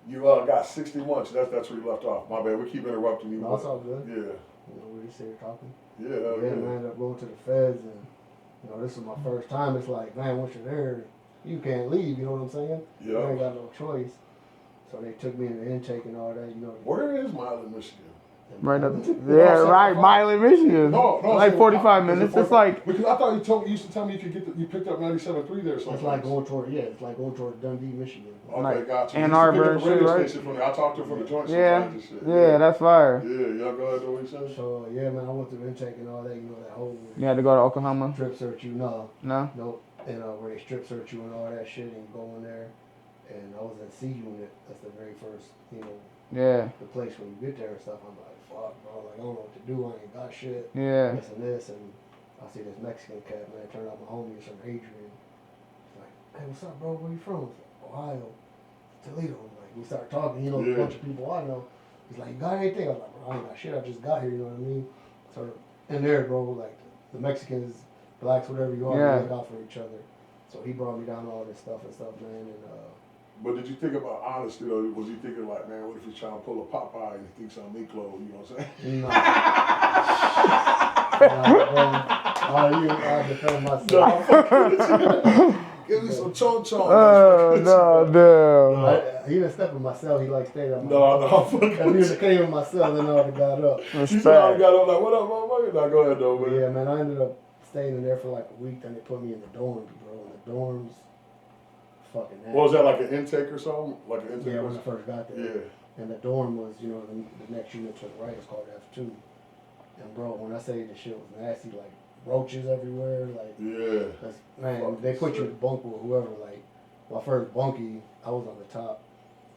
you got 60 months. That's where you left off. My bad. We keep interrupting you. No, it's all good. Yeah. You know, we just here talking. Yeah. Yeah, man, I ended up going to the feds, and you know, this was my first time. It's like, man, once you're there, you can't leave. You know what I'm saying? Yeah. You ain't got no choice. So they took me in the intake and all that. You know. Where is Milan, Michigan? Right up. Yeah, right. Milan, Michigan. No, like 45 minutes. It's like. Because I thought you used to tell me you picked up 97.3 there. It's like going toward Dundee, Michigan. Okay, like gotcha. Ann Arbor and shit, right? Station from there. I talked to him from the joint. Yeah. And shit. Yeah, that's fire. Yeah, y'all go ahead. What you said? So yeah, man, I went through intake and all that. You know that whole You had to go to Oklahoma? strip search. You know, No? nope. And where they strip search you and all that shit, and you go in there. And I was in C unit. That's the very first, you know, Yeah. the place when you get there and stuff. I'm like, fuck, bro. Like I don't know what to do. I ain't got shit. Yeah. This and this, and I see this Mexican cat, man. Turned out my homie is from Adrian. He's like, hey, what's up, bro? Where you from? I was like, Ohio, Toledo. Like we start talking, you know, a bunch of people I know. He's like, you got anything? I was like, bro, I ain't got shit. I just got here. You know what I mean? So in there, bro, like the Mexicans, blacks, whatever you are, we look out for each other. So he brought me down to all this stuff, man, and. But did you think about honesty though? Was you thinking like, man, what if he's trying to pull a Popeye and he thinks I'm Miklo? You know what I'm saying? No. I defend myself. Give me some chon-chon. No. He didn't step in my cell. He like stayed up. No. If he came in my cell, then I would have got up. You said I got up like, what up, motherfucker? Now go ahead though, man. Yeah, man. I ended up staying in there for like a week. Then they put me in the dorms, bro. And the dorms, fucking nasty. What was that, like an intake or something? Like an intake? Yeah, when I first got there. Yeah. And the dorm was, you know, the next unit to the right is called F2. And bro, when I say the shit was nasty, like roaches everywhere, like yeah. Man, they put you in bunk with whoever. Like my first bunkie, I was on the top.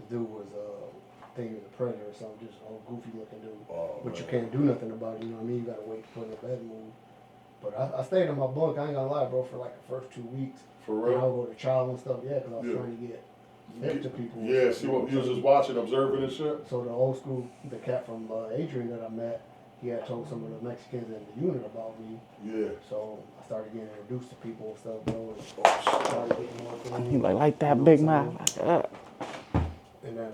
The dude was I think he was a predator or something, just a whole goofy looking dude. But you can't do nothing about it, you know what I mean? You gotta wait to put in the bed and move. But I stayed in my bunk, I ain't gonna lie, bro, for like the first 2 weeks. For real? And I would go to trial and stuff, yeah, because I was trying to get hip to people. Yeah, see what you was just watching, observing and shit? So the old school, the cat from Adrian that I met, he had told some of the Mexicans in the unit about me. Yeah. So I started getting introduced to people and stuff, bro. And started getting more things. He like that big mouth. And then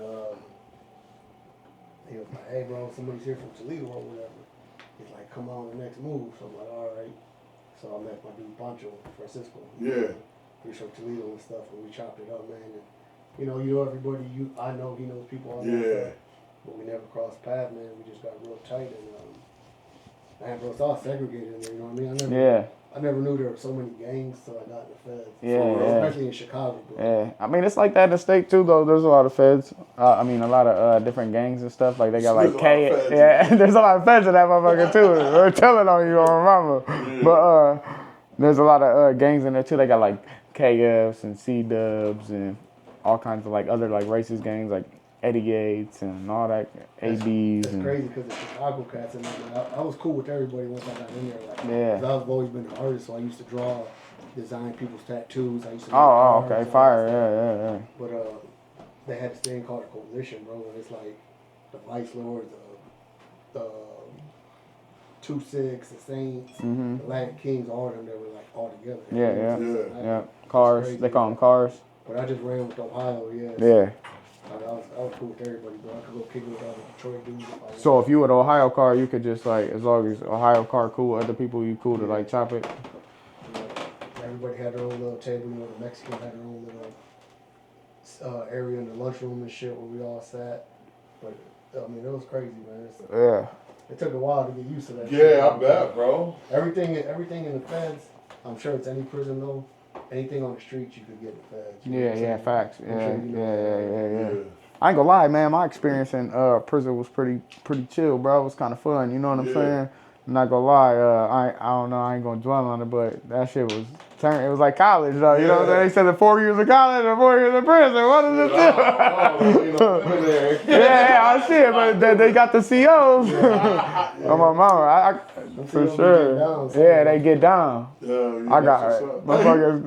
he was like, hey, bro, somebody's here from Toledo or whatever. He's like, come on, the next move. So I'm like, all right. So I met my dude Pancho, Francisco. Yeah. He's from Toledo and stuff, and we chopped it up, man. And, you know everybody. I know he knows people. Yeah. But we never crossed paths, man. We just got real tight, and man, bro, it's all segregated in there. You know what I mean? I I never knew there were so many gangs till I got in the feds. Yeah. Especially in Chicago, bro. Yeah, I mean, it's like that in the state too, though. There's a lot of feds. I mean, a lot of different gangs and stuff. Like they got like K. Yeah, there's a lot of feds in that motherfucker too. They're telling on you, on mama. Yeah. But there's a lot of gangs in there too. They got like KFs and C-Dubs and all kinds of like other like racist gangs like Eddie Gates and all that ABs. It's crazy because the Chicago cats in there. I was cool with everybody once I got in there. Like, Yeah. 'cause I've always been an artist, so I used to draw, design people's tattoos. I used to. Oh, okay, fire, yeah. But they had this thing called a coalition, bro, and it's like the Vice Lords, the 2-6, the Saints, the Latin Kings, all of them. They were like all together. Yeah. Cars, crazy, they call them cars. But I just ran with Ohio, yeah. Yeah. I was cool with everybody, bro. I could go kick it with all the Detroit dudes. So if you were the Ohio car, you could just like, as long as Ohio car cool with other people, you cool to like chop it. Everybody had their own little table. You know, the Mexicans had their own little area in the lunchroom and shit where we all sat. But I mean, it was crazy, man. It took a while to get used to that. Yeah, I bet, bro. Everything in the feds. I'm sure it's any prison though. Anything on the streets you could get in the feds. Yeah, facts. Yeah. Yeah. I ain't gonna lie, man. My experience in prison was pretty chill, bro. It was kind of fun. You know what I'm saying? I'm not gonna lie. I don't know. I ain't gonna dwell on it, but that shit was it was like college, though. You know what I'm saying? They said the 4 years of college or 4 years of prison. What is it? Yeah, shit. But they got the COs. On my mama, for sure. Yeah, they get down. I got motherfuckers.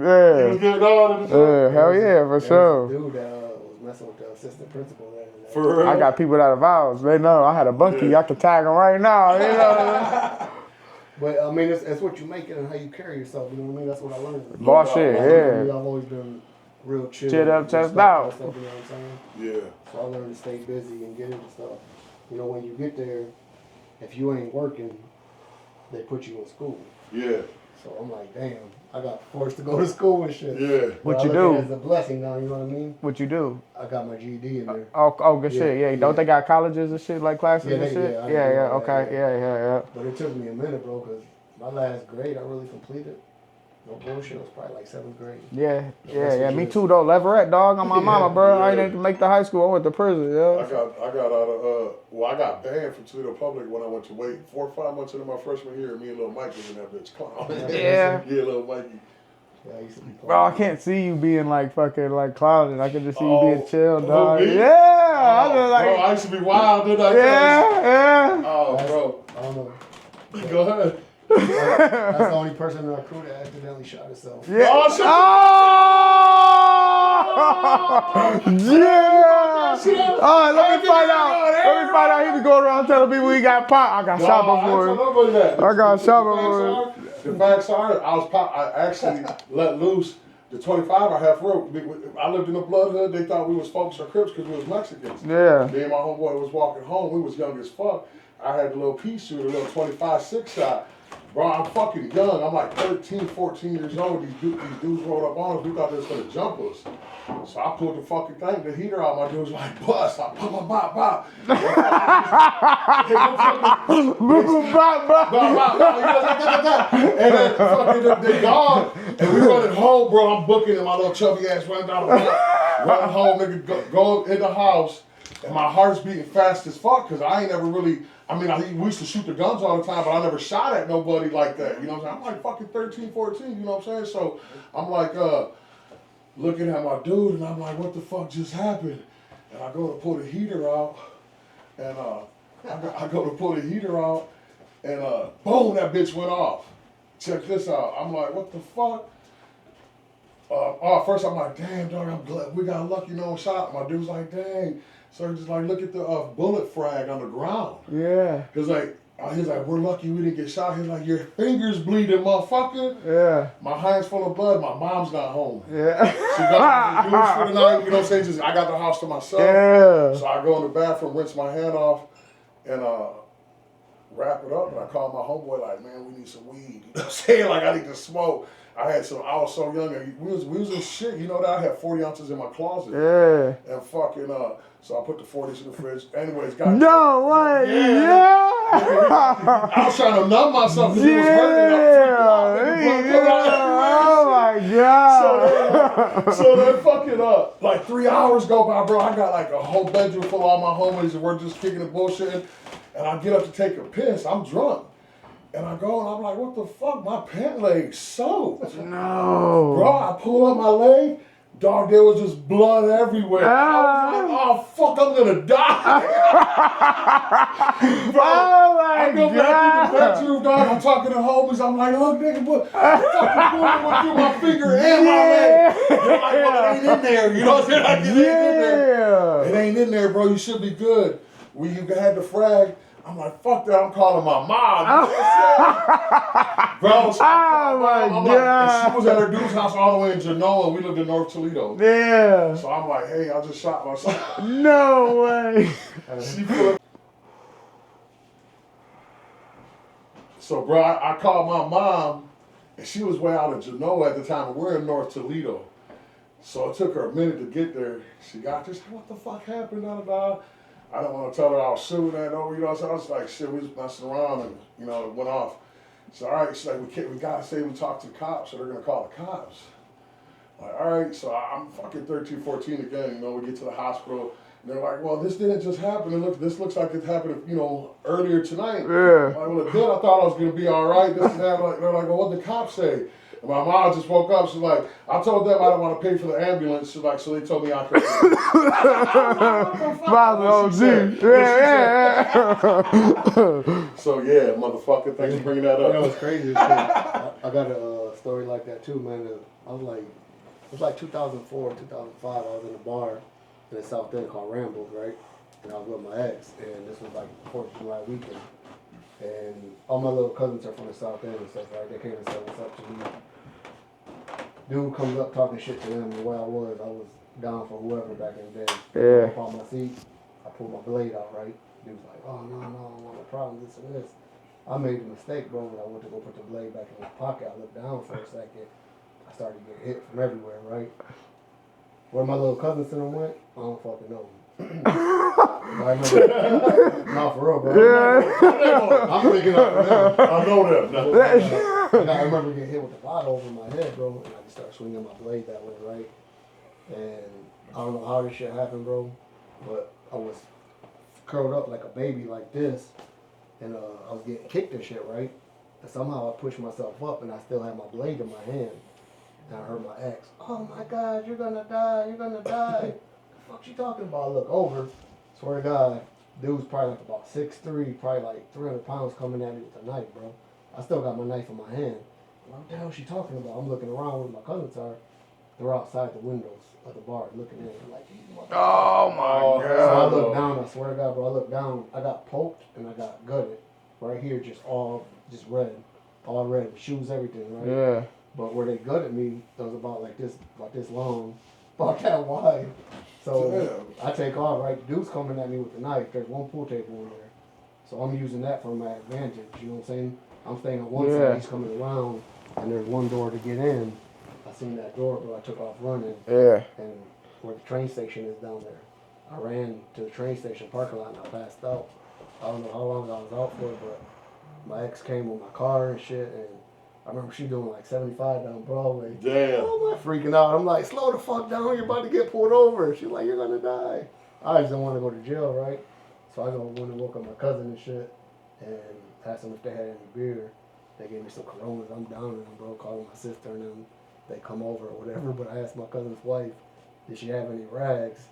Yeah, hell yeah, for sure. Dude that was messing with the assistant principal there. For real? I got people that are vows. They know I had a bunkie. I could tag them right now. You know. But I mean, it's what you make it and how you carry yourself. You know what I mean? That's what I learned. Boss shit, yeah. I've always been real chill. Chin up, chest out. You know what I'm saying? Yeah. So I learned to stay busy and get into stuff. You know, when you get there, if you ain't working, they put you in school. Yeah. So I'm like, damn, I got forced to go to school and shit. Yeah. What you do? It's a blessing now, you know what I mean? What you do? I got my GED in there. Oh, good shit. Yeah. Don't they got colleges and shit like classes and shit? Yeah, Okay. Yeah. But it took me a minute, bro, because my last grade I really completed. No bullshit, it was probably like 7th grade. Yeah. Me too though. Leverett, dog, on my mama, bro. I didn't make the high school. I went to prison. Yeah. I got out of I got banned from Toledo Public when I went to Wait 4 or 5 months into my freshman year. Me and little Mike was in that bitch clown. Yeah. Yeah, little Mikey. Yeah, I used to be Bro, I can't see you being like fucking like clowning. I can just see you being chill, dog. Me? Yeah. I just like. Bro, I used to be wild, didn't I? Yeah. Oh, bro. I don't know. Go ahead. That's the only person in our crew that accidentally shot himself. Yeah. Oh, shit. Yeah. All right, let me find out. He was going around telling people he got popped. I got shot before. I got shot before. The facts are, I actually let loose the 25 I had for I lived in the blood hood. They thought we was folks or Crips because we was Mexicans. Yeah. Me and my homeboy was walking home. We was young as fuck. I had a little pea shooter, a little 25 6-shot. Bro, I'm fucking young. I'm like 13, 14 years old. These dudes rolled up on us. We thought they was gonna jump us. So I pulled the fucking thing, the heater out. My dude was like, bust. I pop, bop, bop. And then fucking the dog. And we running home, bro. I'm booking and my little chubby ass running down the block. Running home, nigga, go in the house. And my heart's beating fast as fuck because I ain't never really, we used to shoot the guns all the time, but I never shot at nobody like that. You know what I'm saying? I'm like fucking 13, 14, you know what I'm saying? So I'm like looking at my dude and I'm like, what the fuck just happened? And I go to pull the heater out and I go to pull the heater out and boom, that bitch went off. Check this out. I'm like, what the fuck? First I'm like, damn, dog, I'm glad we got lucky no shot. My dude's like, dang. So he's just like, look at the bullet frag on the ground. Yeah. He's like, we're lucky we didn't get shot. He's like, your fingers bleeding, motherfucker. Yeah. My hands full of blood. My mom's not home. Yeah. She got the news for the night. You know what I'm saying? Just I got the house to myself. Yeah. So I go in the bathroom, rinse my hand off, and wrap it up, and I called my homeboy like, man, we need some weed. You know what I'm saying? Like, I need to smoke. I was so young, and we was in shit. You know that I had 40 ounces in my closet. Yeah. And fucking, so I put the 40s in the fridge. Anyways, got No way. Yeah. I was trying to numb myself because it was hurting. Oh my God. So then fucking like 3 hours go by, bro. I got like a whole bedroom full of all my homies, and we're just kicking the bullshit. And I get up to take a piss. I'm drunk. And I go and I'm like, what the fuck? My pant leg soaked. No. Bro, I pull up my leg. Dog, there was just blood everywhere. I was like, oh fuck, I'm gonna die. Bro, Oh my I go back in the bedroom, dog. I'm talking to homies. I'm like, look, nigga, what fucking bullet went through my finger and my leg. They're like, well, it ain't in there. You know what I'm saying? Like, it ain't in there. It ain't in there, bro. You should be good. You had the frag. I'm like, fuck that, I'm calling my mom. You know what I'm saying? Bro, so I'm like, and she was at her dude's house all the way in Genoa. We lived in North Toledo. Yeah. So I'm like, hey, I just shot myself. No way. She put up. So, bro, I called my mom, and she was way out of Genoa at the time, and we're in North Toledo. So it took her a minute to get there. She got this, what the fuck happened, I don't want to tell her I was shooting at her, you know, so I was like, shit, we was messing around, and, you know, it went off. So, all right, she's like, we got to say we talked to the cops, so they're going to call the cops. Like, all right, so I'm fucking 13, 14 again, you know, we get to the hospital, and they're like, well, this didn't just happen, this looks like it happened, you know, earlier tonight. Yeah. I'm like, well, it did, I thought I was going to be all right, this and that. They're like, well, what did the cops say? And my mom just woke up. She's like, I told them I don't want to pay for the ambulance. She's like, so they told me I could. So yeah, motherfucker, thanks for bringing that up. You know what's crazy? I got a story like that too, man. I was like, it was like 2004, 2005. I was in a bar in the South End called Rambles, right? And I was with my ex, and this was like 4th of July weekend. And all my little cousins are from the South End and stuff, right? They came and said what's up to me. Dude comes up talking shit to them, the way I was down for whoever back in the day. Yeah. I up on my seat, I pulled my blade out, right? Dude was like, oh no, I don't want no problem, this and this. I made a mistake, bro, when I went to go put the blade back in my pocket. I looked down for a second. I started to get hit from everywhere, right? Where my little cousin center went, I don't fucking know. I remember, no, for real, bro. Yeah. I'm freaking out for them. I know them. I remember getting hit with the bottle over my head, bro, and I just started swinging my blade that way, right? And I don't know how this shit happened, bro, but I was curled up like a baby like this, and I was getting kicked and shit, right? And somehow I pushed myself up, and I still had my blade in my hand. And I heard my ex, oh my God, you're gonna die, you're gonna die. The fuck you talking about? I look over, swear to God, dude's probably like about 6'3", probably like 300 pounds coming at me with a knife, bro. I still got my knife in my hand. What the hell is she talking about? I'm looking around where my cousins are. They're outside the windows of the bar looking in. I'm like, Oh my so I God. look down, I swear to God, bro, I look down, I got poked and I got gutted. Right here, just red. All red, shoes, everything, right? Yeah. But where they gutted me, it was about this long, about that wide. So I take off, right? The dude's coming at me with the knife. There's one pool table in there. So I'm using that for my advantage, you know what I'm saying? I'm staying on one side, he's coming around, and there's one door to get in. I seen that door, bro, I took off running. Yeah. And where the train station is down there. I ran to the train station parking lot and I passed out. I don't know how long I was out for, but my ex came with my car and shit, and I remember she doing like 75 down Broadway. Damn. Oh, I'm freaking out. I'm like, slow the fuck down, you're about to get pulled over. She's like, you're gonna die. I just don't want to go to jail, right? So I went and woke up my cousin and shit, and asked them if they had any beer. They gave me some Coronas. I'm down in them, bro, calling my sister and them. They come over or whatever, but I asked my cousin's wife, did she have any rags?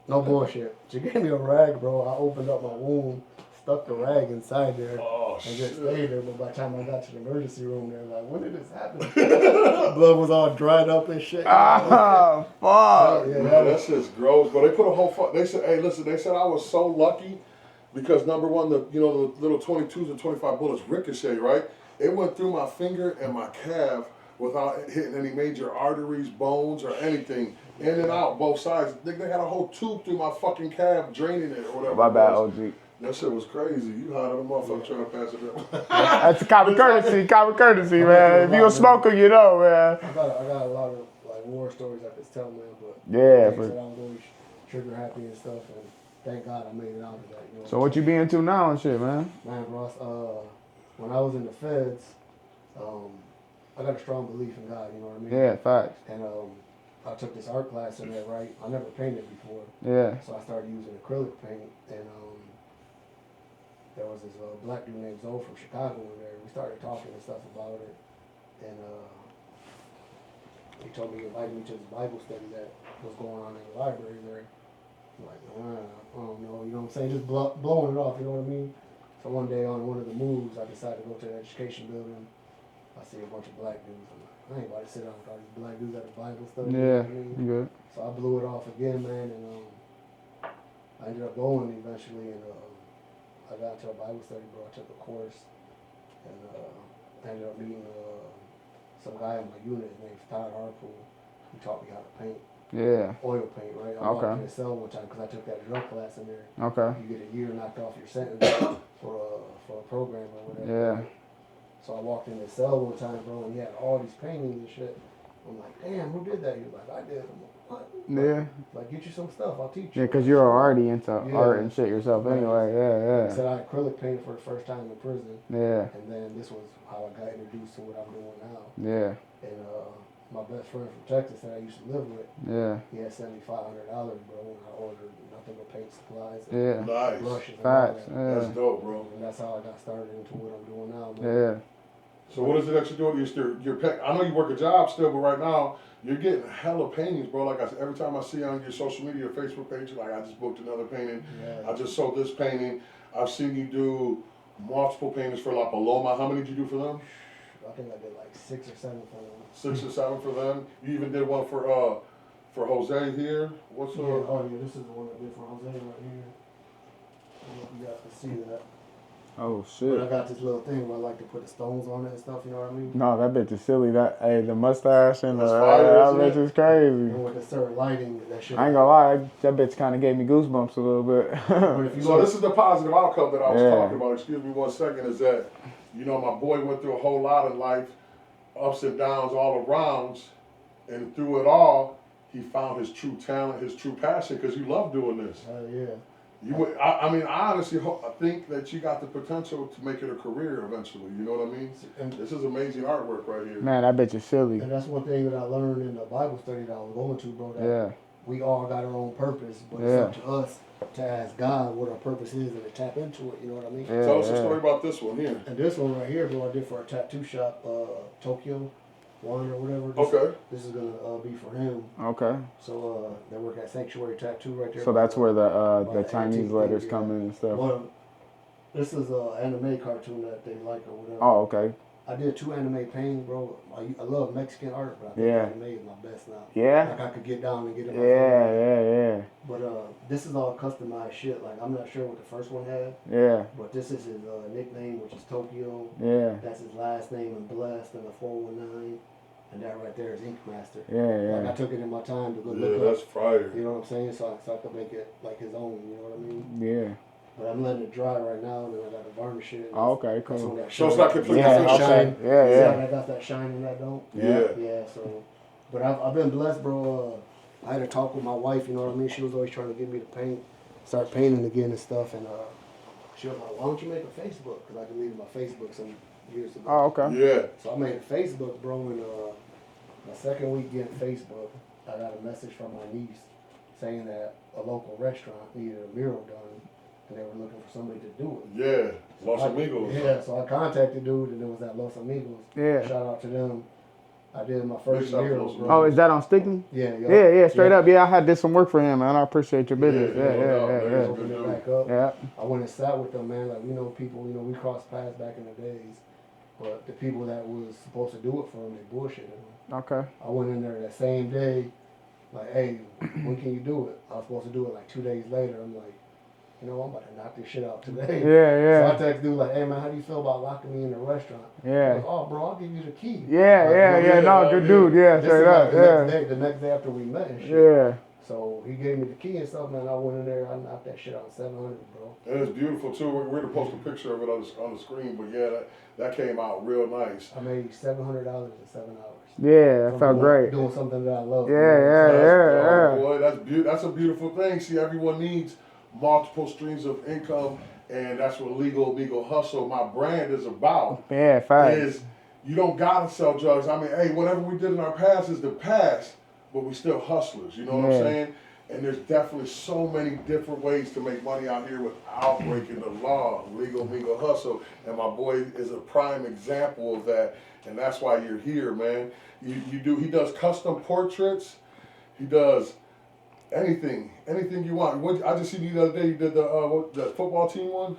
No bullshit. She gave me a rag, bro. I opened up my wound, stuck the rag inside there, and just stayed there. But by the time I got to the emergency room, they were like, when did this happen? Blood was all dried up and shit. Ah, fuck. Yeah, that's just gross. But they put a whole they said, hey, listen, they said I was so lucky because number one, the little 22s and 25 bullets ricochet, right? It went through my finger and my calf without hitting any major arteries, bones, or anything. In and out, both sides. They had a whole tube through my fucking calf, draining it or whatever. My bad, OG. That shit was crazy. You hot on a motherfucker trying to pass it up. That's common courtesy, man. If you a smoker, you know, man. I got a lot of like war stories I could tell, man. But Yeah, like I but- said, I was always trigger happy and stuff, and thank God I made it out of that. You know So what you be into now and shit, man? Man, Ross, when I was in the feds, I got a strong belief in God, you know what I mean? Yeah, facts. And I took this art class in there, right? I never painted before. Yeah. So I started using acrylic paint, and there was this black dude named Zoe from Chicago in there. We started talking and stuff about it, and he told me he invited me to this Bible study that was going on in the library there. I'm like, I don't know, you know what I'm saying? Just blowing it off, you know what I mean? So one day on one of the moves, I decided to go to the education building. I see a bunch of black dudes. I'm like, I ain't about to sit down with all these black dudes at a Bible study. Yeah, You know what I mean? you good. So I blew it off again, man, and I ended up going eventually, and I got to a Bible study, bro. I took a course, and I ended up meeting some guy in my unit. His name's Todd Harpool. He taught me how to paint. Yeah. Oil paint, right? I walked in his cell one time because I took that drill class in there. Okay. You get a year knocked off your sentence for a program or whatever. Yeah. So I walked in his cell one time, bro, and he had all these paintings and shit. I'm like, damn, who did that? He was like, I did. I'm like, what? Yeah. Like, get you some stuff. I'll teach you. Yeah, because you're already into Yeah. art and shit yourself anyway. He Yeah, said I acrylic painted for the first time in prison. yeah. And then this was how I got introduced to what I'm doing now. Yeah. And my best friend from Texas that I used to live with, Yeah. he had sent me $500, bro, when I ordered nothing but paint supplies and Yeah. Nice. brushes and all Facts. that. Yeah. That's dope, bro. And that's how I got started into what I'm doing now, man. Yeah. So what is it that you're doing? I know you work a job still, but right now you're getting hella paintings, bro. Like I said, every time I see on your social media, Facebook page, like I just booked another painting. Yeah. I just sold this painting. I've seen you do multiple paintings for La Paloma. How many did you do for them? I think I did like 6 or 7 for them. 6 or 7 for them. You even did one for Jose here. What's Yeah, oh yeah, this is the one I did for Jose right here. I don't know if you guys can see that. Oh, But I shit. got this little thing where I like to put the stones on it and stuff, you know what I mean? No, that bitch is silly. The mustache and That's fire, that isn't bitch it? is crazy. And with the certain lighting, that shit. I ain't gonna lie, that bitch kind of gave me goosebumps a little bit. But if you So look, this is the positive outcome that I was Yeah. talking about. Excuse me 1 second. Is that, you know, my boy went through a whole lot in life, ups and downs all around, and through it all, he found his true talent, his true passion, because you love doing this. yeah. You would, I mean, I honestly I think that you got the potential to make it a career eventually. You know what I mean? And, This is amazing artwork right here. Man, that bitch is silly. and that's one thing that I learned in the Bible study that I was going to, bro. That Yeah. we all got our own purpose, but Yeah. it's up to us to ask God what our purpose is and to tap into it. You know what I mean? Yeah. Tell us a story about this one here. And this one right here, bro, I did for a tattoo shop, Tokyo One or whatever. Okay. This is gonna be for him. Okay. So they work at Sanctuary Tattoo right there. So that's where the by Chinese antique letters thing, come yeah. in and stuff. Well, this is an anime cartoon that they like or whatever. Oh, okay. I did 2 anime paintings, bro. I love Mexican art, but I think Yeah. anime is my best now. Yeah. Like I could get down and get it. Yeah. But this is all customized shit. Like I'm not sure what the first one had, Yeah. but this is his nickname, which is Tokyo. Yeah. That's his last name in Blessed and a 419, and that right there is Ink Master. Yeah. Like I Yeah. took it in my time to go Yeah, look that's up. fire. You know what I'm saying? So I could make it like his own. You know what I mean? Yeah. But I'm letting it dry right now, and then I got to varnish it. Oh, okay. That's Cool. when that So it's shine- not completely Yeah. finished. Okay. Yeah. See Yeah. how I got that shine in that dome? Yeah. Yeah, so, but I've been blessed, bro. I had a talk with my wife, you know what I mean? She was always trying to get me to start painting again and stuff. And she was like, why don't you make a Facebook? Because I deleted my Facebook some years ago. Oh, okay. Yeah. So I made a Facebook, bro, and my second week getting Facebook, I got a message from my niece saying that a local restaurant needed a mural done, and they were looking for somebody to do it. Yeah. Los Amigos. Yeah, so I contacted dude, and it was at Los Amigos. Yeah. Shout out to them. I did my first Big shout out to mural, Los bro. Oh, is that on Sticky? Yeah, Yeah. Straight up. Yeah, I had did some work for him, man. I appreciate your business. Yeah, Yeah. no Yeah. doubt, Yeah. man. Yeah. Opened it back up. Yeah. I went and sat with them, man. Like, we know people, we crossed paths back in the days. But the people that was supposed to do it for them, they bullshitted them. Okay. I went in there that same day, like, hey, when can you do it? I was supposed to do it like 2 days later. I'm like, you know, I'm about to knock this shit out today. Yeah. So I text dude like, hey man, how do you feel about locking me in the restaurant? Yeah. Like, oh bro, I'll give you the key. Yeah. Like, Yeah. you know, No, good dude. Yeah. This Straight is up. like Yeah. the next day after we met and shit. Yeah. So So he gave me the key and stuff, man. I went in there, I knocked that shit out 700, bro. And it's beautiful too. We're gonna post a picture of it on the screen, but yeah, that came out real nice. I made $700 in 7 hours. Yeah, that felt great. Doing something that I love. Yeah. Boy, that's a beautiful thing. See, everyone needs multiple streams of income, and that's what Legal Hustle, my brand, is about. Yeah, facts. Is you don't gotta sell drugs. I mean, hey, whatever we did in our past is the past, but we still hustlers. You know what I'm saying? And there's definitely so many different ways to make money out here without breaking the law. Legal Hustle, and my boy is a prime example of that. And that's why you're here, man. He does custom portraits. He does anything you want. I just seen you the other day. You did the football team one.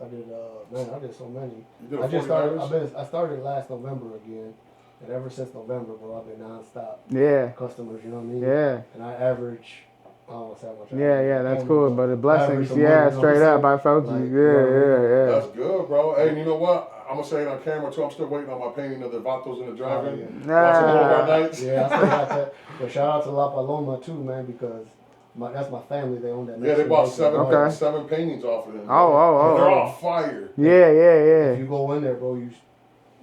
I did, man, I did so many. You did I started last November again. And ever since November, bro, I've been nonstop. Yeah. Customers, you know what I mean? Yeah. And I average, I don't want to say how much. Yeah, that's cool. But the blessings, money, straight up, I felt you. Yeah. That's good, bro. Hey, and you know what? I'm gonna say it on camera too. I'm still waiting on my painting of the Vatos in the drive-in. Watching all our nights. Yeah, I still got that. But shout out to La Paloma too, man, because that's my family. They own that. Yeah, they bought seven paintings off of them. Oh. They're on fire. Yeah. If you go in there, bro,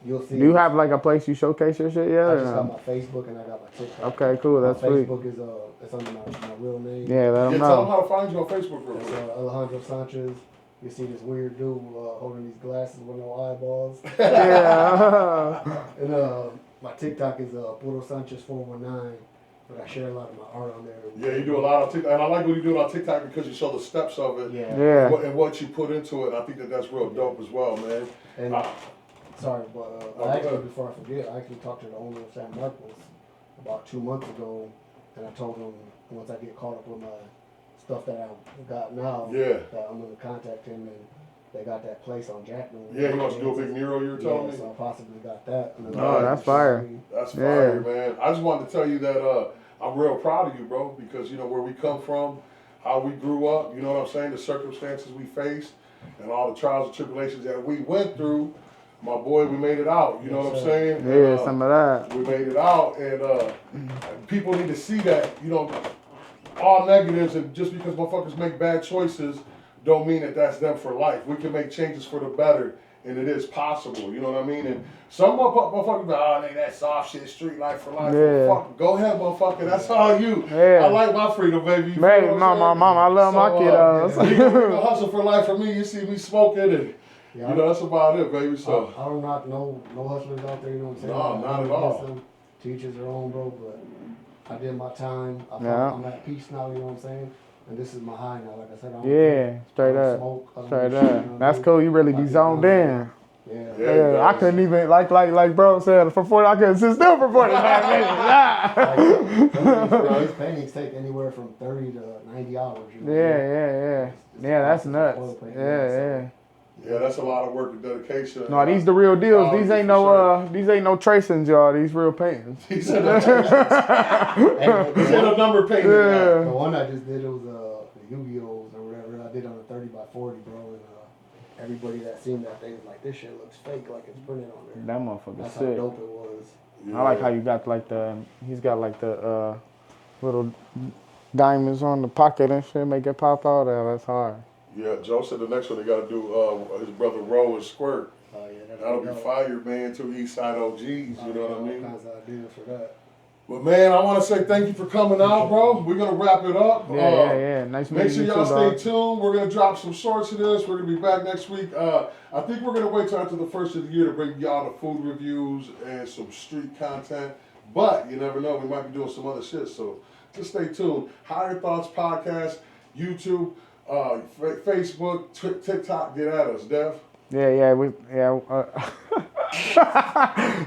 you'll see. Do you have like a place you showcase your shit yet? I just got my Facebook and I got my TikTok. Okay, cool. That's my sweet. Facebook is it's under my real name. Yeah, let them Tell them know. how to find you on Facebook real It's quick. Alejandro Sanchez. You see this weird dude holding these glasses with no eyeballs. Yeah. And my TikTok is Puro Sanchez 419. But I share a lot of my art on there. Yeah, you do a lot of TikTok, and I like what you do on TikTok because you show the steps of it. Yeah. And what you put into it. I think that's real dope as well, man. And sorry, but before I forget, I actually talked to the owner of San Marcos about 2 months ago, and I told him once I get caught up with my stuff that I got now, that I'm gonna contact him, and they got that place on Jackman. Yeah, he wants to do a big Nero, you were telling me? So I possibly got that. Oh, that's fire. That's fire, man. I just wanted to tell you that I'm real proud of you, bro, because, you know, where we come from, how we grew up, you know what I'm saying, the circumstances we faced, and all the trials and tribulations that we went through, my boy, we made it out, you know what I'm saying? Yeah, some of that. We made it out, and people need to see that, you know, all negatives, and just because motherfuckers make bad choices don't mean that that's them for life. We can make changes for the better, and it is possible, you know what I mean? And some motherfuckers be like, oh, nigga, that soft shit, street life for life. Yeah. Fuck, go ahead, motherfucker, that's all you. Yeah. I like my freedom, baby. You Hey, feel what I'm mama, I love my kiddos. You gonna hustle for life for me, you see me smoking, and you know, that's about it, baby, so. I don't knock no hustlers out there, you know what I'm saying? No, not at all. Teachers their own, bro, but I did my time. I'm at peace now, you know what I'm saying? And this is my high now, like I said. Straight up. Smoke, Straight up. That's cool. You really be zoned in. Yeah. I couldn't even, like bro said, for 40, I couldn't sit still for 45 minutes. These paintings take anywhere from 30 to 90 hours. You know? Yeah, that's nuts. Yeah. Yeah, that's a lot of work and dedication. No, these the real deals. These ain't no tracings, y'all. These real paintings. These are no tracings. These ain't no number painting. Yeah. The one I just did, it was the Yu-Gi-Ohs or whatever. I did on a 30 by 40, bro. And everybody that seen that, they was like, this shit looks fake, like it's printed on there. That motherfucker That's sick. how dope it was. I like how you got like he's got like the little diamonds on the pocket and shit, make it pop out. That's hard. Yeah, Joe said the next one they got to do his brother Roe and Squirt. Oh yeah, that'll be fire, man. Two East Side OGs, you know what I mean? All kinds of ideas for that. But man, I want to say thank you for coming out, bro. We're gonna wrap it up. Yeah. Nice meeting you. Make sure y'all stay tuned. We're gonna drop some shorts of this. We're gonna be back next week. I think we're gonna wait till after the first of the year to bring y'all the food reviews and some street content. But you never know, we might be doing some other shit. So just stay tuned. Higher Thoughts Podcast, YouTube, Facebook, TikTok. Get at us, Dev.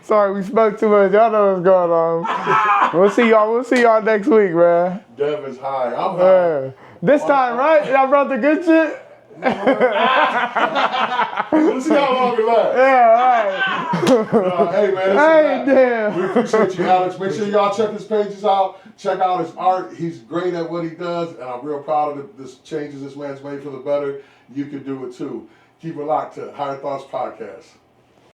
Sorry, we spoke too much. Y'all know what's going on. We'll see y'all next week, man. Dev is high. I'm high. This time, right? Y'all brought the good shit? Let's see how long we last. Yeah, right. Hey, man. Damn. We appreciate you, Alex. Make sure y'all check his pages out. Check out his art. He's great at what he does, and I'm real proud of the changes this man's made for the better. You can do it too. Keep it locked to Higher Thoughts Podcast.